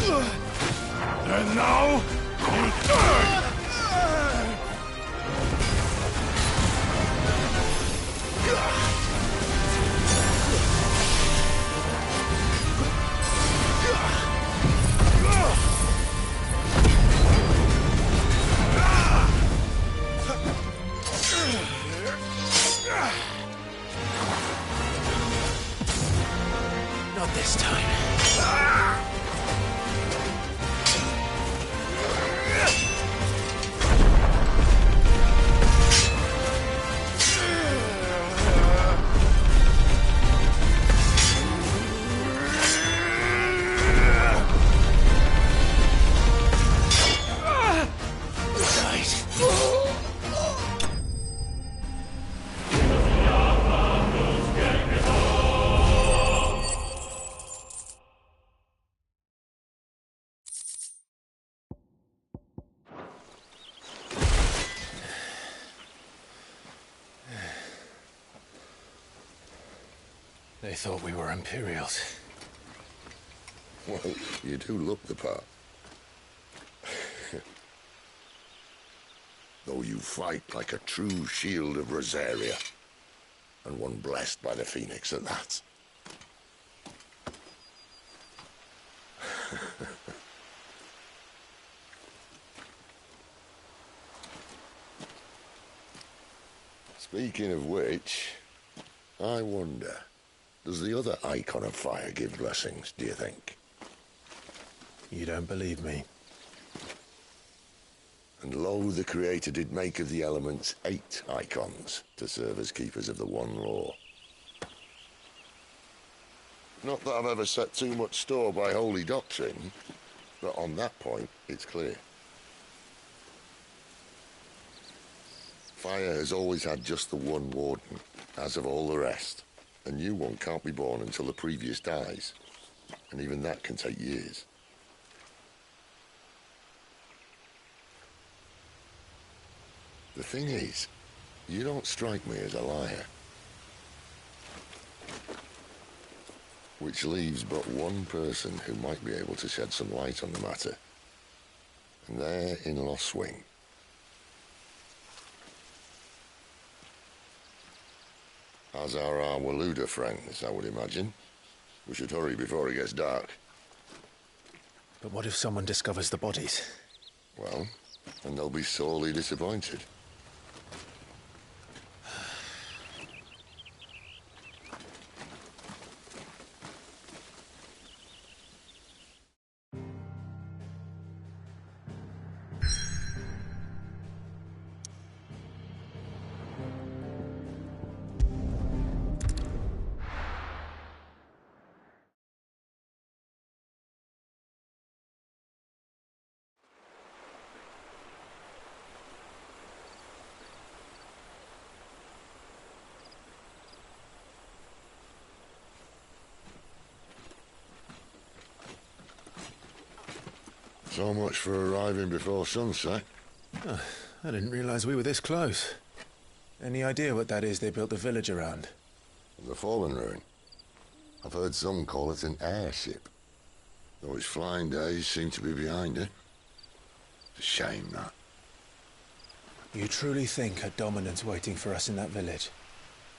And now, not this time. They thought we were Imperials. Well, you do look the part. Though you fight like a true shield of Rosaria. And one blessed by the Phoenix at that. Speaking of which, I wonder, does the other icon of fire give blessings, do you think? You don't believe me? And lo, the Creator did make of the elements 8 icons to serve as keepers of the one law. Not that I've ever set too much store by holy doctrine, but on that point, it's clear. Fire has always had just the one warden, as of all the rest. A new one can't be born until the previous dies, and even that can take years. The thing is, you don't strike me as a liar. Which leaves but one person who might be able to shed some light on the matter. And they're in Lost Swing. As are our Waluda friends, I would imagine. We should hurry before it gets dark. But what if someone discovers the bodies? Well, and they'll be sorely disappointed. So much for arriving before sunset. Oh, I didn't realize we were this close. Any idea what that is they built the village around? The Fallen Ruin. I've heard some call it an airship. Though its flying days seem to be behind it. It's a shame, that. You truly think a dominant's waiting for us in that village?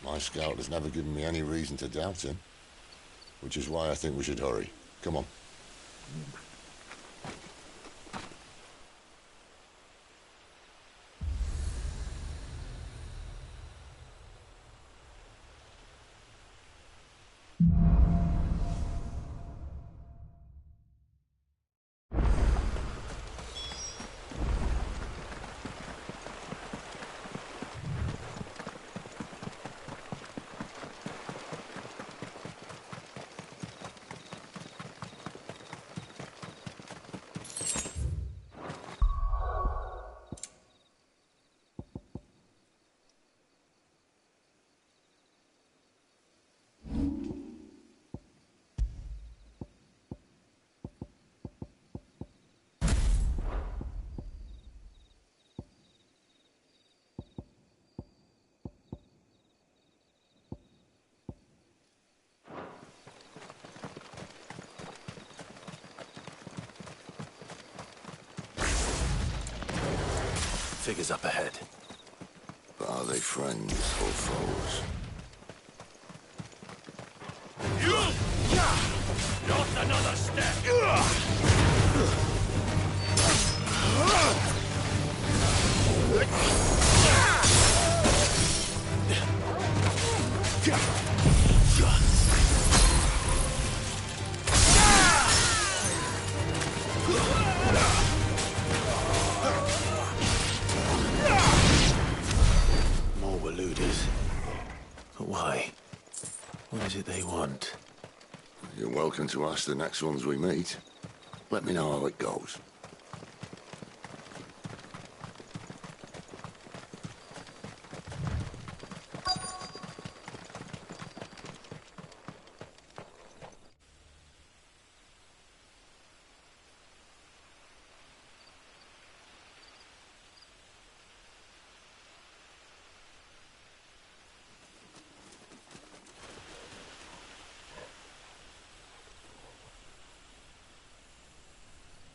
My scout has never given me any reason to doubt him. Which is why I think we should hurry. Come on. figures up ahead. But are they friends or foes? Not another step! More were looters. But why? What is it they want? You're welcome to ask the next ones we meet. Let me know how it goes.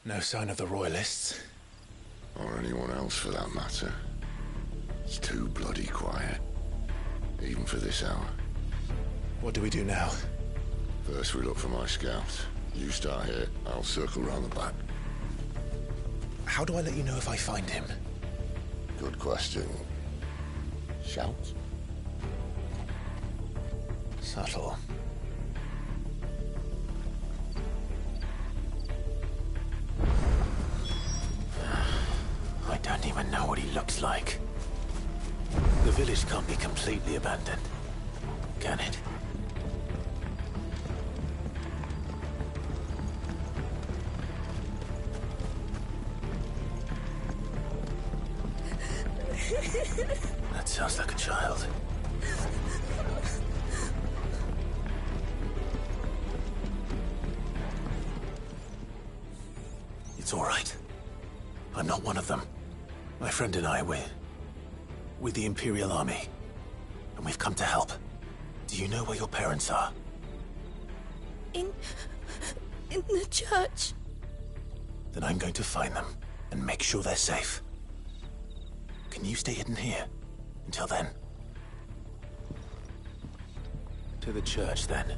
No sign of the Royalists. Or anyone else for that matter. It's too bloody quiet. Even for this hour. What do we do now? First we look for my scout. You start here, I'll circle round the back. How do I let you know if I find him? Good question. Shout? Subtle. I don't even know what he looks like. The village can't be completely abandoned, can it? That sounds like a child. It's all right. I'm not one of them. My friend and I, we're with the Imperial Army, and we've come to help. Do you know where your parents are? In the church. Then I'm going to find them and make sure they're safe. Can you stay hidden here until then? To the church, then.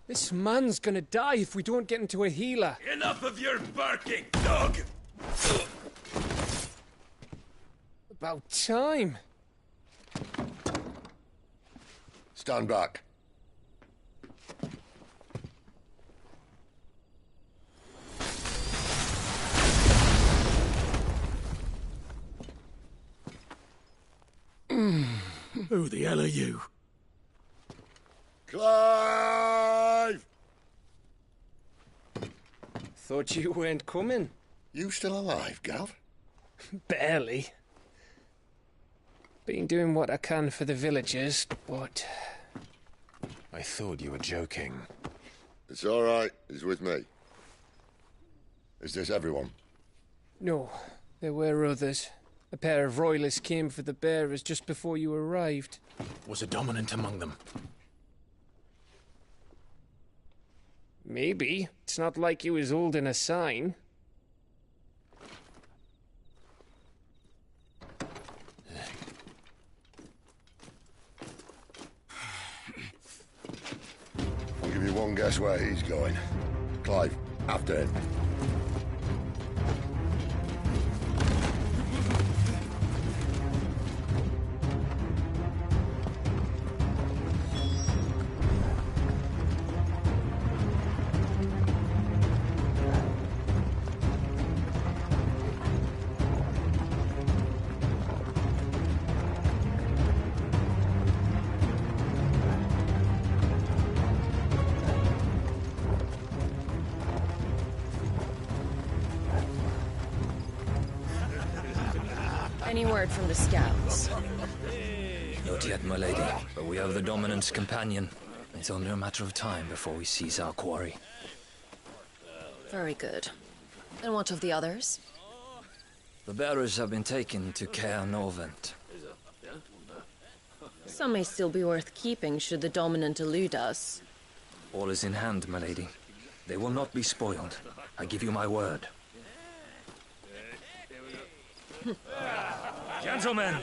This man's gonna die if we don't get into a healer. Enough of your barking, dog! About time. Stand back. Who the hell are you? Clive! Thought you weren't coming. You still alive, Gav? Barely. Been doing what I can for the villagers, but... I thought you were joking. It's all right. He's with me. Is this everyone? No, there were others. A pair of royalists came for the bearers just before you arrived. Was a dominant among them? Maybe. It's not like he was holding a sign. I'll give you one guess where he's going. Clive, after him. Any word from the scouts? Not yet, my lady, but we have the dominant's companion. It's only a matter of time before we seize our quarry. Very good. And what of the others? The bearers have been taken to Caer Novent. Some may still be worth keeping should the dominant elude us. All is in hand, my lady. They will not be spoiled. I give you my word. Gentlemen,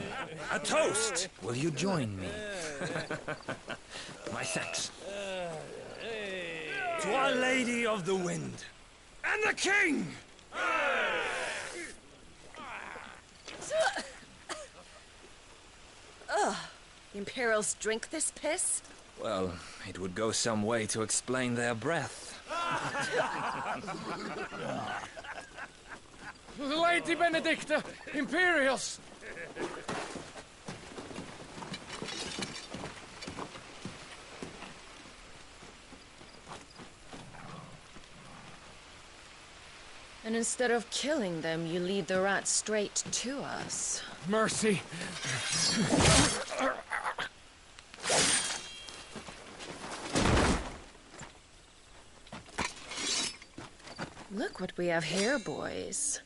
a toast! Will you join me? My thanks. To Our Lady of the Wind and the King! Ugh. The Imperials drink this piss? Well, it would go some way to explain their breath. Lady Benedicta, Imperials! And instead of killing them, you lead the rats straight to us. Mercy. Look what we have here, boys.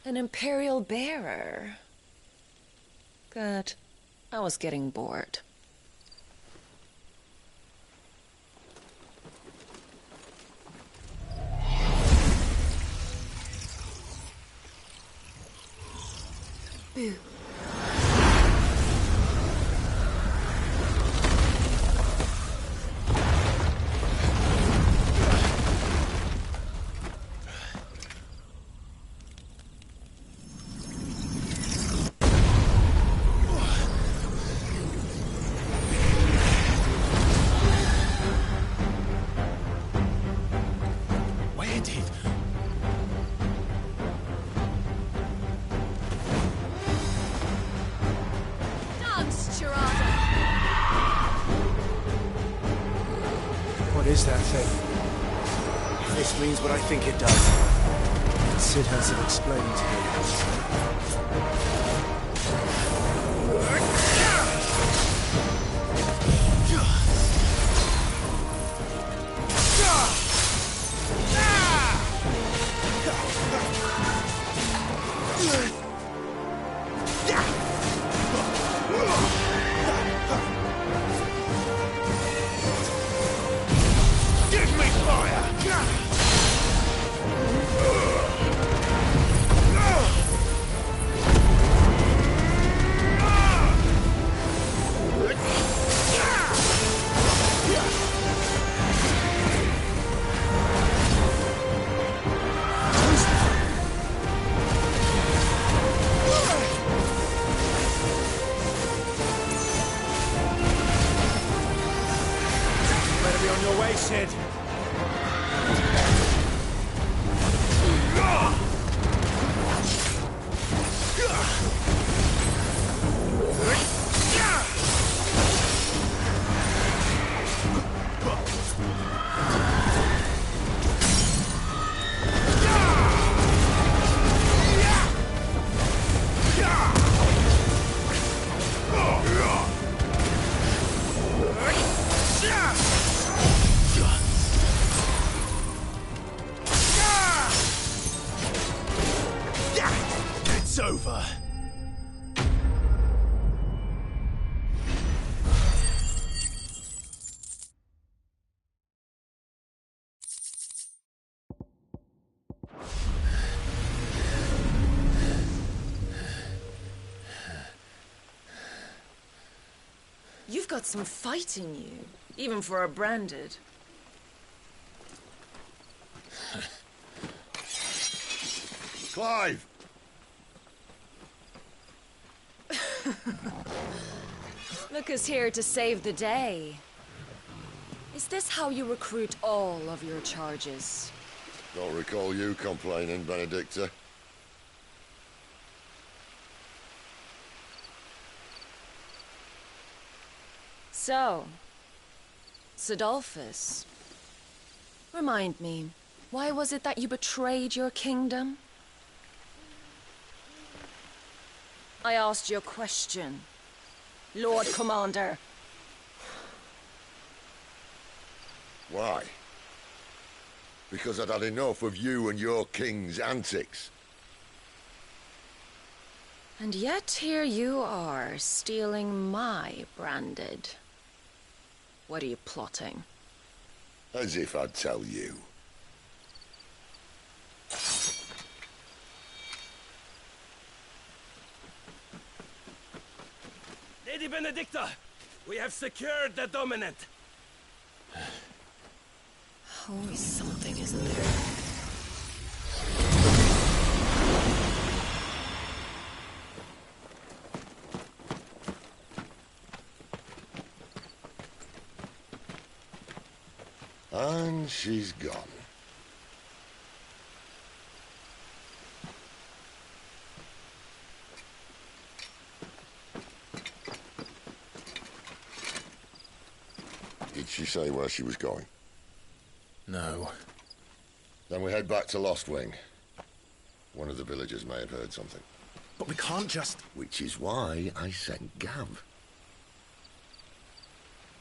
An Imperial bearer. Good. I was getting bored. Boo. What is that thing? If this means what I think it does, Sid has it explained to Sid. It's over. You've got some fight in you, even for a branded. Clive! Look who's here to save the day. Is this how you recruit all of your charges? Don't recall you complaining, Benedicta. So, Sidolphus, remind me, why was it that you betrayed your kingdom? I asked you a question, Lord Commander. Why? Because I'd had enough of you and your king's antics. And yet here you are, stealing my branded. What are you plotting? As if I'd tell you. Lady Benedicta, we have secured the dominant. Always something, isn't there? And she's gone. Did she say where she was going? No. Then we head back to Lost Wing. One of the villagers may have heard something. But we can't just... Which is why I sent Gav.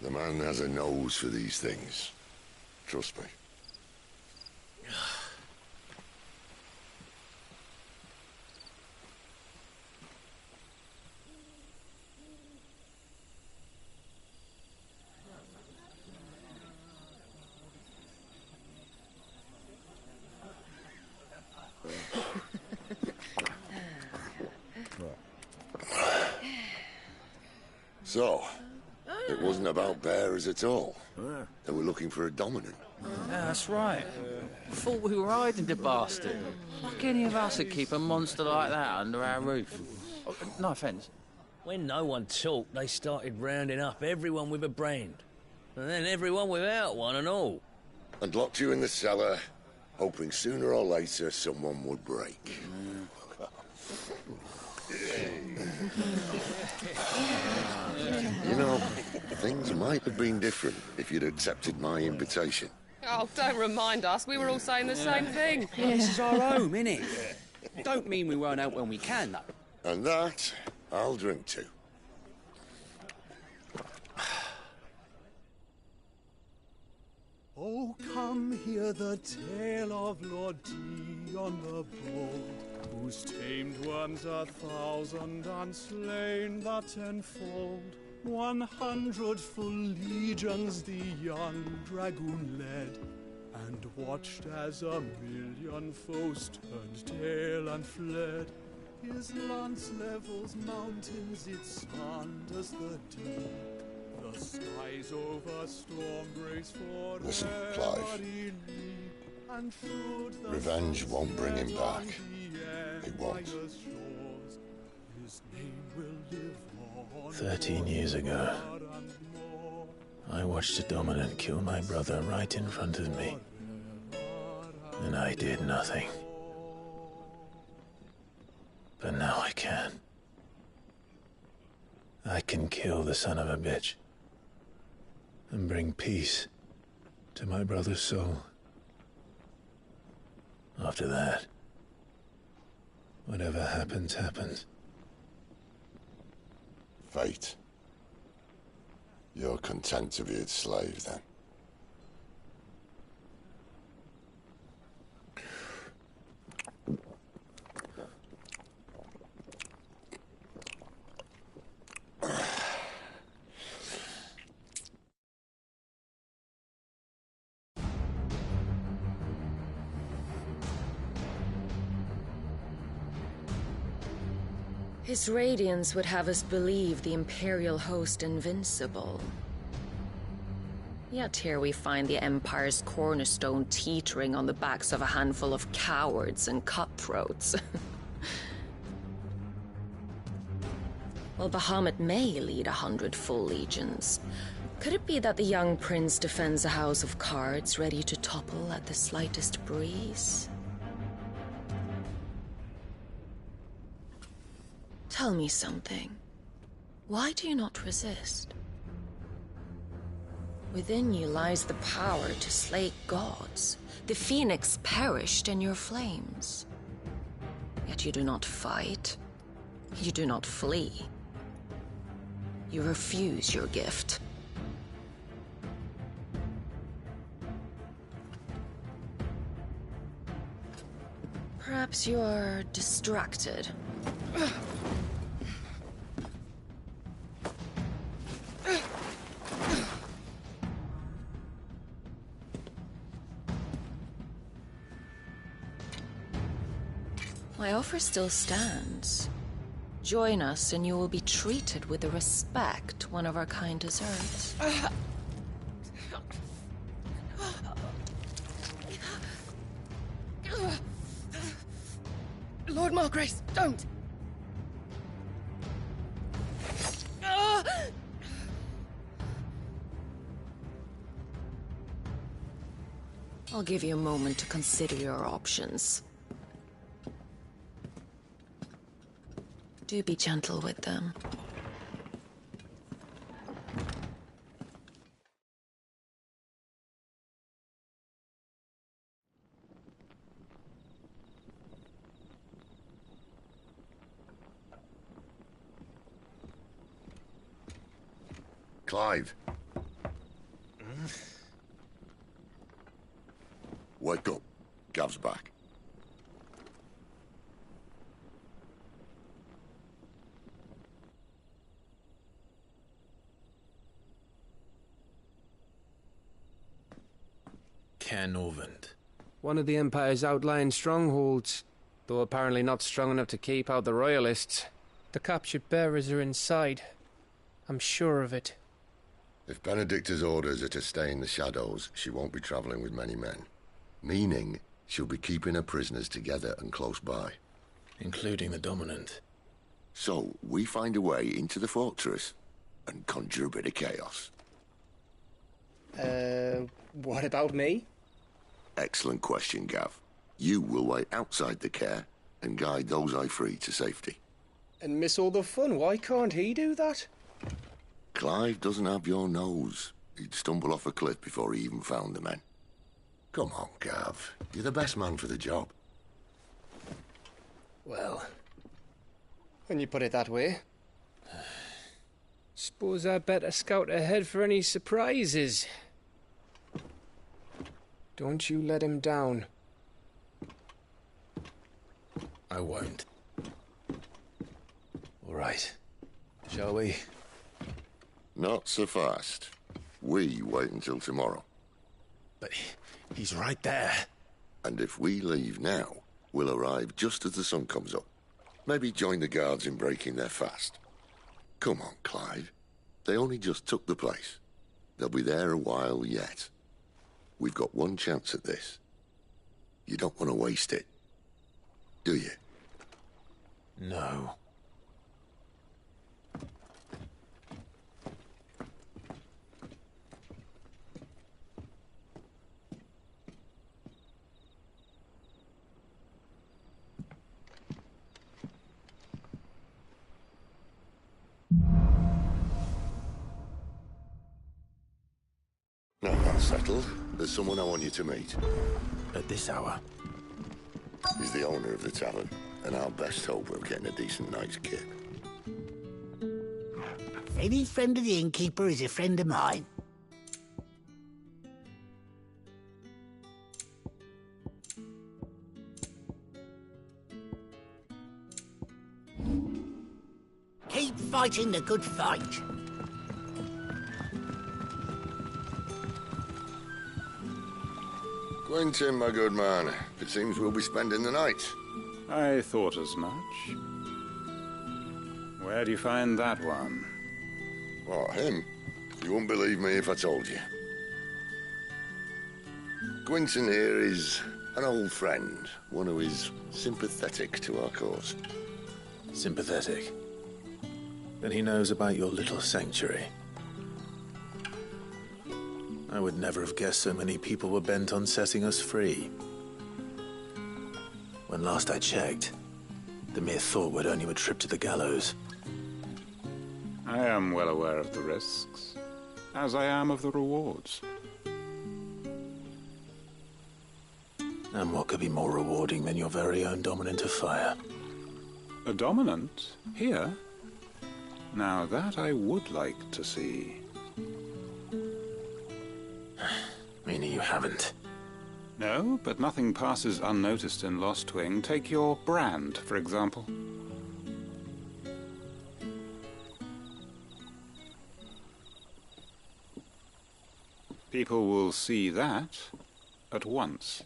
The man has a nose for these things. Trust me. So, it wasn't about bearers at all. They were looking for a dominant. Yeah, that's right. Thought we were hiding the bastard. Like any of us would keep a monster like that under our roof. Oh, no offence. When no one talked, they started rounding up everyone with a brand. And then everyone without one and all. And locked you in the cellar, hoping sooner or later someone would break. You know, things might have been different if you'd accepted my invitation. Oh, don't remind us. We were all saying the same thing. This is our home, innit? Don't mean we won't out when we can, though. And that, I'll drink to. Oh, come hear the tale of Lord Dion the Bold, whose tamed worms 1,000 and slain the tenfold. 100 full legions the young dragoon led, and watched as 1,000,000 foes turned tail and fled. His lance levels mountains, it sanders the deep. The skies over storm breaks for Listen, Clive. Revenge won't bring him back. It won't. 13 years ago, I watched a dominant kill my brother right in front of me. And I did nothing. But now I can. I can kill the son of a bitch. And bring peace to my brother's soul. After that, whatever happens, happens. Fate. You're content to be its slave, then? His radiance would have us believe the Imperial host invincible. Yet here we find the Empire's cornerstone teetering on the backs of a handful of cowards and cutthroats. While Bahamut may lead 100 full legions, could it be that the young prince defends a house of cards ready to topple at the slightest breeze? Tell me something. Why do you not resist? Within you lies the power to slay gods. The phoenix perished in your flames. Yet you do not fight. You do not flee. You refuse your gift. Perhaps you are distracted. My offer still stands. Join us and you will be treated with the respect one of our kind deserves. Lord Margrace, don't! I'll give you a moment to consider your options. Do be gentle with them. Clive. Wake up. Gav's back. Norvend. One of the Empire's outlying strongholds, though apparently not strong enough to keep out the Royalists. The captured bearers are inside. I'm sure of it. If Benedicta's orders are to stay in the shadows, she won't be travelling with many men. Meaning, she'll be keeping her prisoners together and close by. Including the Dominant. So, we find a way into the fortress and conjure a bit of chaos. What about me? Excellent question, Gav. You will wait outside the care and guide those I free to safety. And miss all the fun. Why can't he do that? Clive doesn't have your nose. He'd stumble off a cliff before he even found the men. Come on, Gav. You're the best man for the job. Well, when you put it that way. Suppose I'd better scout ahead for any surprises. Don't you let him down. I won't. All right. Shall we? Not so fast. We wait until tomorrow. But he's right there. And if we leave now, we'll arrive just as the sun comes up. Maybe join the guards in breaking their fast. Come on, Clive. They only just took the place. They'll be there a while yet. We've got one chance at this. You don't want to waste it, do you? No. Now that's settled. There's someone I want you to meet. At this hour? He's the owner of the tavern, and our best hope of getting a decent night's kip. Any friend of the innkeeper is a friend of mine. Keep fighting the good fight. Quentin, my good man, it seems we'll be spending the night. I thought as much. Where do you find that one? What, him? You wouldn't believe me if I told you. Quentin here is an old friend, one who is sympathetic to our cause. Sympathetic? Then he knows about your little sanctuary. I would never have guessed so many people were bent on setting us free. When last I checked, the mere thought would earn you a trip to the gallows. I am well aware of the risks, as I am of the rewards. And what could be more rewarding than your very own dominant of fire? A dominant? Here? Now that I would like to see. Meaning you haven't? No, but nothing passes unnoticed in Lost Wing. Take your brand, for example. People will see that at once.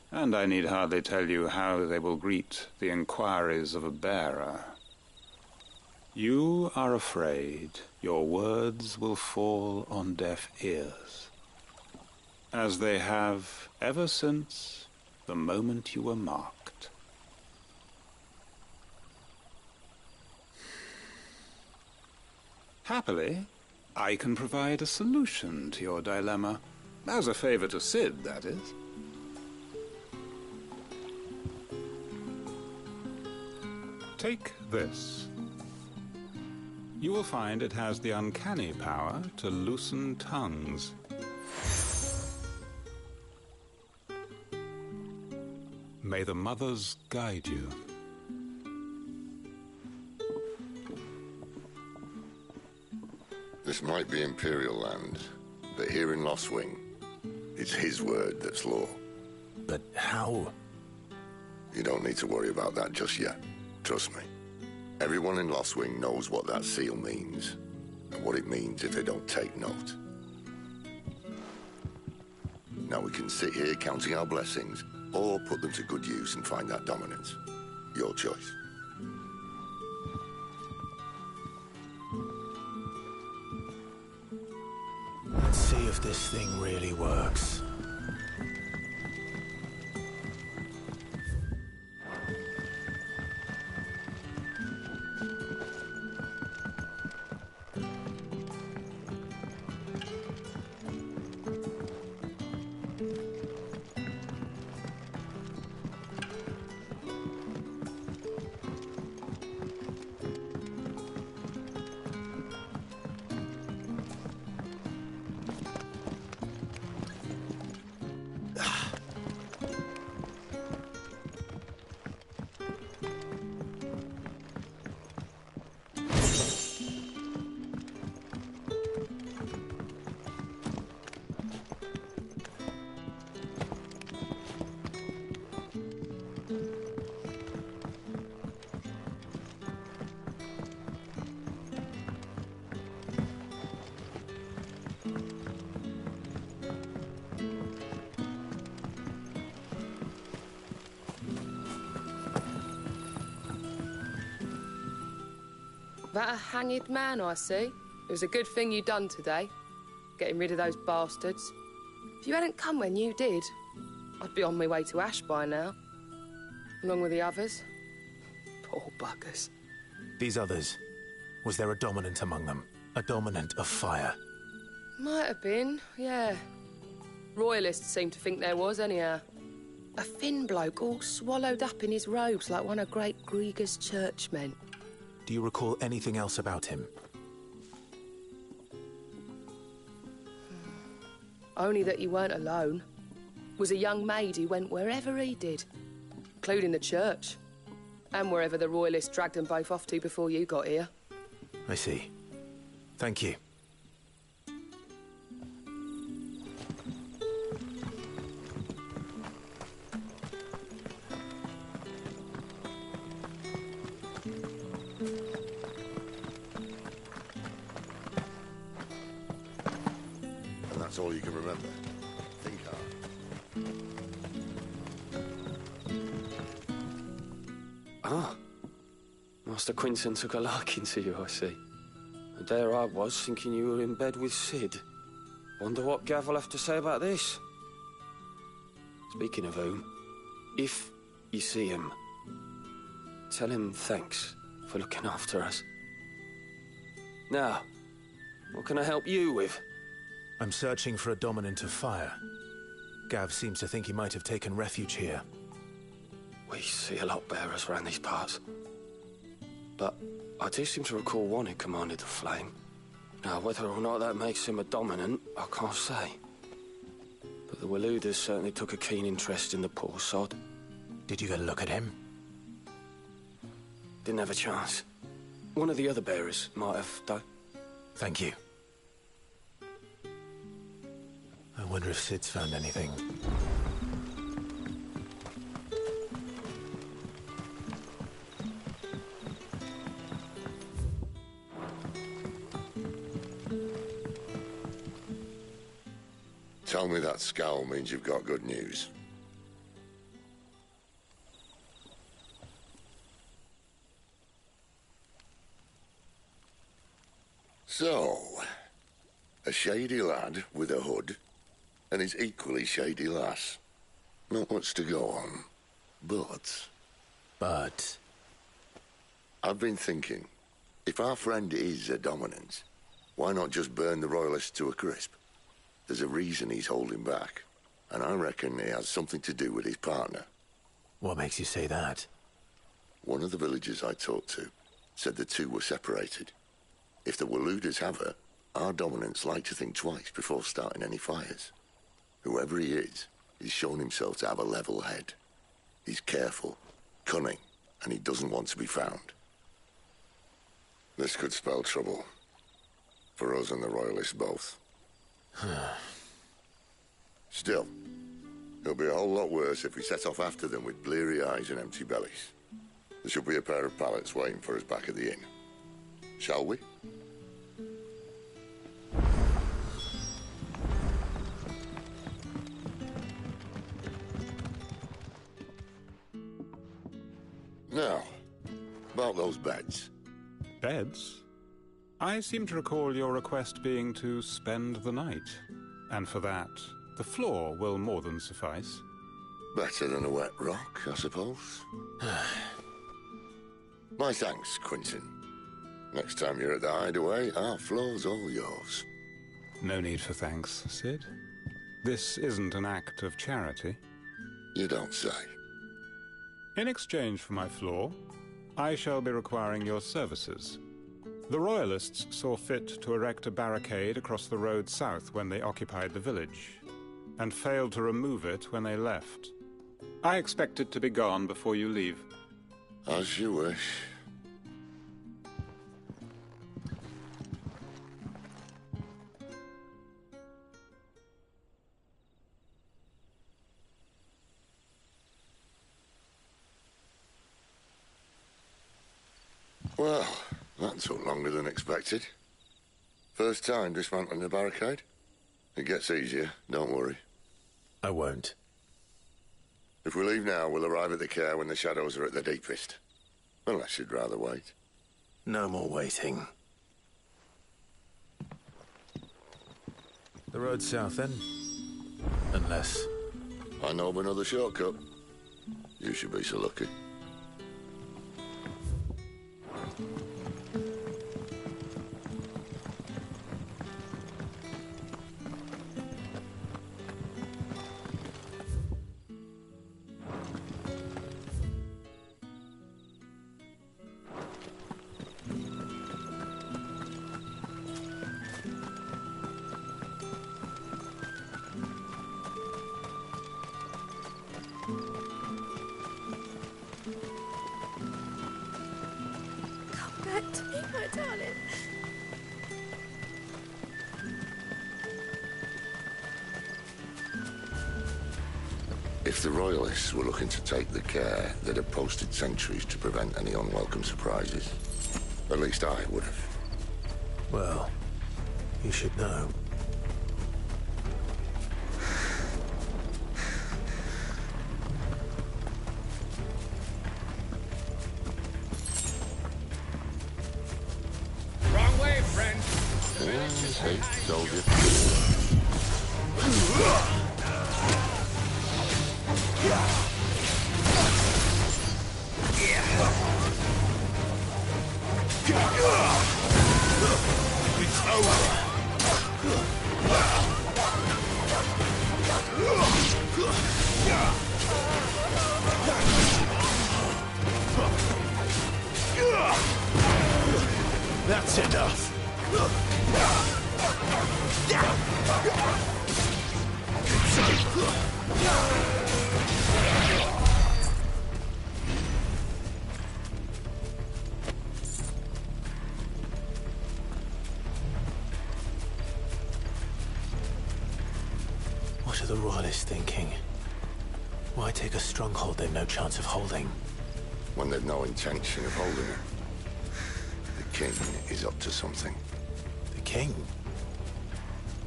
And I need hardly tell you how they will greet the inquiries of a bearer. You are afraid your words will fall on deaf ears, as they have ever since the moment you were marked. Happily, I can provide a solution to your dilemma. As a favor to Sid, that is. Take this. You will find it has the uncanny power to loosen tongues. May the mothers guide you. This might be Imperial land, but here in Lost Wing, it's his word that's law. But how? You don't need to worry about that just yet. Trust me. Everyone in Lost Wing knows what that seal means, and what it means if they don't take note. Now we can sit here counting our blessings, or put them to good use and find that dominance. Your choice. Let's see if this thing really works. That a hanged man, I see. It was a good thing you done today, getting rid of those bastards. If you hadn't come when you did, I'd be on my way to Ash by now, along with the others. Poor buggers. These others, was there a dominant among them? A dominant of fire? Might have been, yeah. Royalists seem to think there was, anyhow. A thin bloke all swallowed up in his robes like one of Great Grieger's churchmen. Do you recall anything else about him? Only that he weren't alone. Was a young maid who went wherever he did, including the church, and wherever the Royalists dragged them both off to before you got here. I see. Thank you. That's all you can remember. Think hard. Ah. Master Quinton took a liking to you, I see. And there I was, thinking you were in bed with Sid. Wonder what Gav will have to say about this. Speaking of whom, if you see him, tell him thanks for looking after us. Now, what can I help you with? I'm searching for a dominant of fire. Gav seems to think he might have taken refuge here. We see a lot bearers around these parts. But I do seem to recall one who commanded the flame. Now, whether or not that makes him a dominant, I can't say. But the Waluders certainly took a keen interest in the poor sod. Did you get a look at him? Didn't have a chance. One of the other bearers might have, though. Thank you. I wonder if Sid's found anything. Tell me that scowl means you've got good news. So, a shady lad with a hood, and his equally shady lass. Not much to go on, but... I've been thinking, if our friend is a dominant, why not just burn the Royalists to a crisp? There's a reason he's holding back, and I reckon it has something to do with his partner. What makes you say that? One of the villagers I talked to said the two were separated. If the Waluders have her, our dominants like to think twice before starting any fires. Whoever he is, he's shown himself to have a level head. He's careful, cunning, and he doesn't want to be found. This could spell trouble. For us and the Royalists both. Still, it'll be a whole lot worse if we set off after them with bleary eyes and empty bellies. There should be a pair of pallets waiting for us back at the inn. Shall we? Now, about those beds. Beds? I seem to recall your request being to spend the night. And for that, the floor will more than suffice. Better than a wet rock, I suppose. My thanks, Quinton. Next time you're at the hideaway, our floor's all yours. No need for thanks, Sid. This isn't an act of charity. You don't say. In exchange for my floor, I shall be requiring your services. The Royalists saw fit to erect a barricade across the road south when they occupied the village, and failed to remove it when they left. I expect it to be gone before you leave. As you wish. Well, that took longer than expected. First time dismantling the barricade? It gets easier, don't worry. I won't. If we leave now, we'll arrive at the care when the shadows are at their deepest. Unless you'd rather wait. No more waiting. The road south, then? Unless... I know of another shortcut. You should be so lucky. Back to me, my darling. If the Royalists were looking to take the care, they'd have posted sentries to prevent any unwelcome surprises. At least I would have. Well, you should know. Wrong way, friend. Hey, soldier. It's over. That's enough. royalist thinking? Why take a stronghold they've no chance of holding? When they've no intention of holding it. The king is up to something. The king?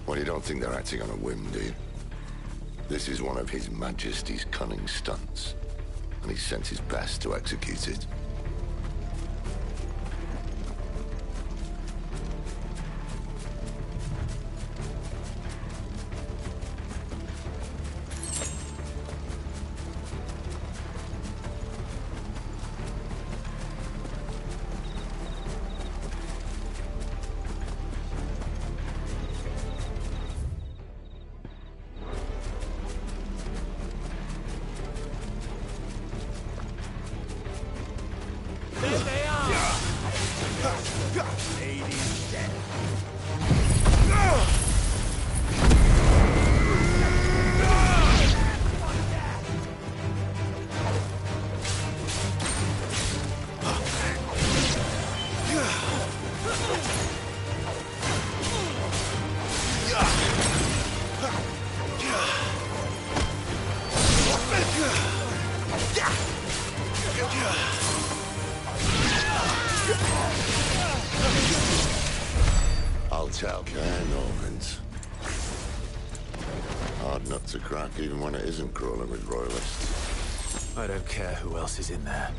Well, you don't think they're acting on a whim, do you? This is one of His Majesty's cunning stunts, and he's sent his best to execute it. I'll tell. Care Normans. Hard nut to crack, even when it isn't crawling with royalists. I don't care who else is in there.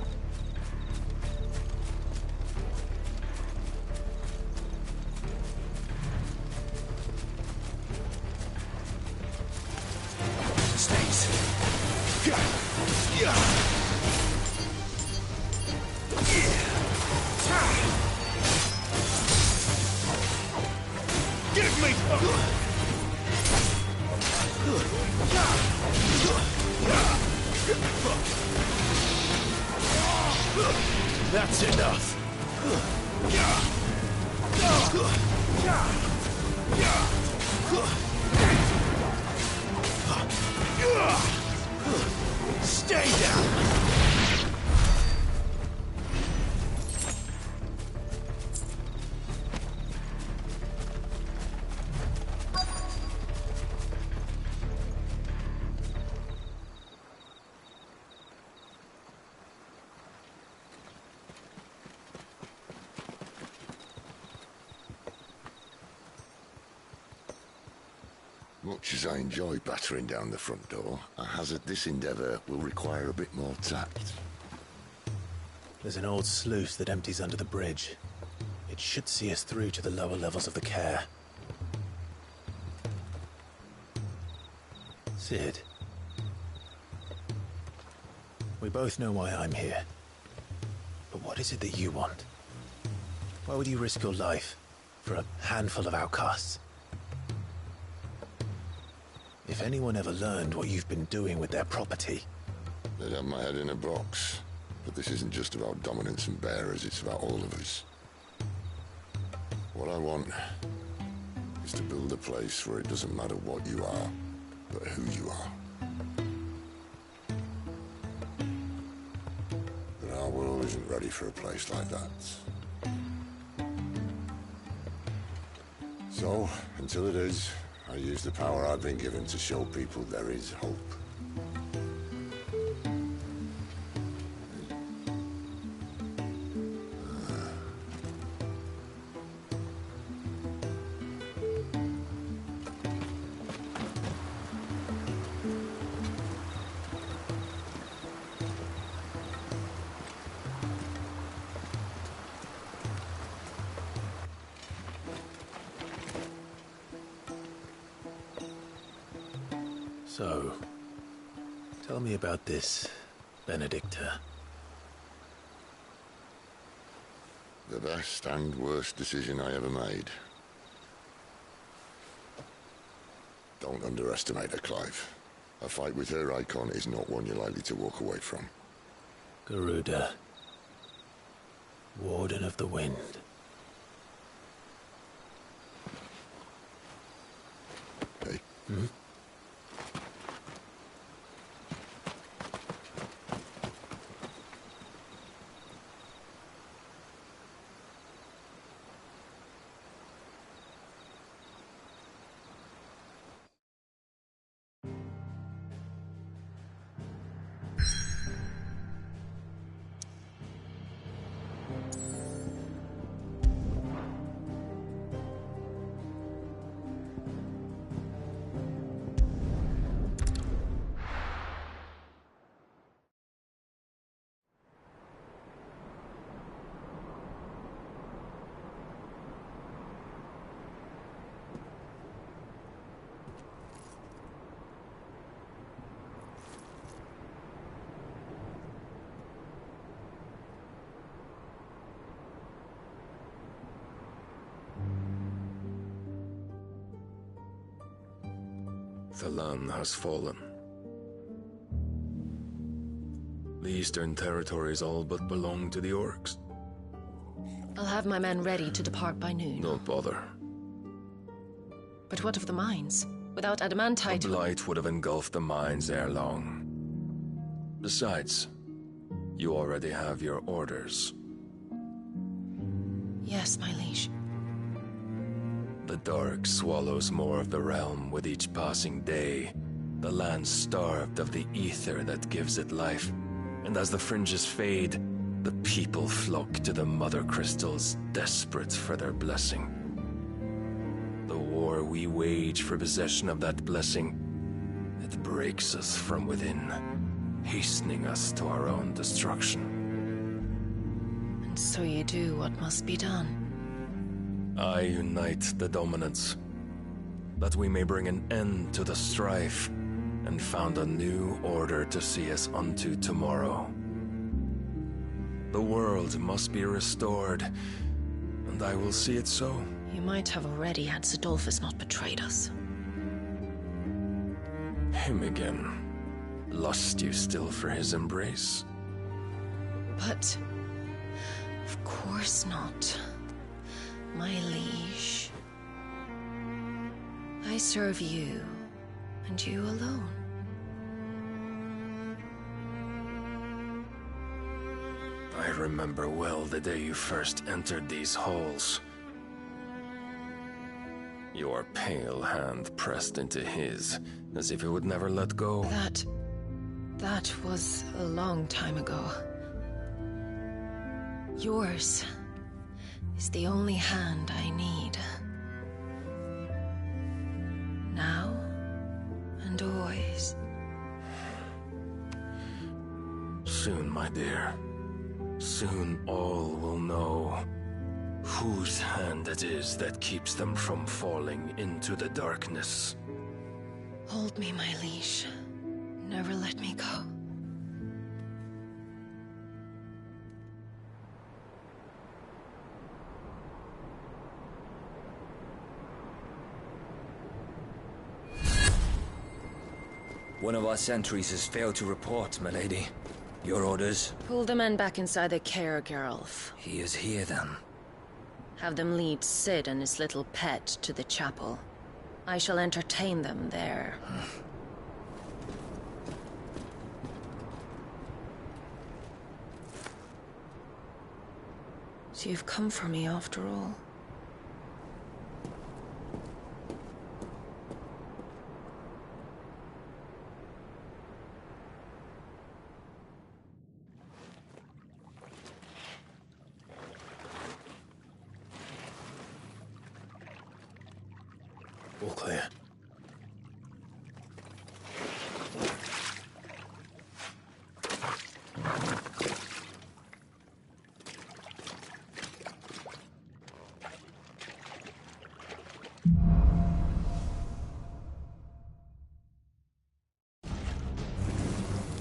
That's enough. Stay down. Much as I enjoy battering down the front door, I hazard this endeavour will require a bit more tact. There's an old sluice that empties under the bridge. It should see us through to the lower levels of the care. Sid. We both know why I'm here. But what is it that you want? Why would you risk your life for a handful of outcasts? If anyone ever learned what you've been doing with their property... They'd have my head in a box. But this isn't just about dominance and bearers, it's about all of us. What I want is to build a place where it doesn't matter what you are, but who you are. But our world isn't ready for a place like that. So, until it is, I use the power I've been given to show people there is hope. So, tell me about this Benedicta. The best and worst decision I ever made. Don't underestimate her, Clive. A fight with her icon is not one you're likely to walk away from. Garuda. Warden of the Wind. Hey. Hmm? The land has fallen. The Eastern Territories all but belong to the Orcs. I'll have my men ready to depart by noon. Don't bother. But what of the mines? Without adamantite... The blight would have engulfed the mines ere long. Besides, you already have your orders. Yes, my liege. The dark swallows more of the realm with each passing day. The land starved of the ether that gives it life. And as the fringes fade, the people flock to the mother crystals, desperate for their blessing. The war we wage for possession of that blessing, it breaks us from within, hastening us to our own destruction. And so you do what must be done. I unite the dominants, that we may bring an end to the strife, and found a new order to see us unto tomorrow. The world must be restored, and I will see it so. You might have already had Zidolphus not betrayed us. Him again. Lust you still for his embrace? But... of course not. My liege. I serve you, and you alone. I remember well the day you first entered these halls. Your pale hand pressed into his, as if it would never let go. That was a long time ago. Yours is the only hand I need. Now and always. Soon, my dear. Soon all will know whose hand it is that keeps them from falling into the darkness. Hold me, my liege. Never let me go. One of our sentries has failed to report, milady. Your orders? Pull the men back inside the care, Geralf. He is here, then. Have them lead Sid and his little pet to the chapel. I shall entertain them there. So you've come for me after all. All clear.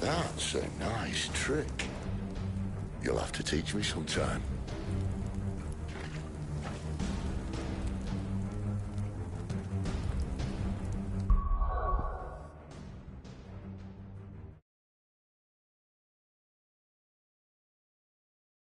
That's a nice trick. You'll have to teach me sometime.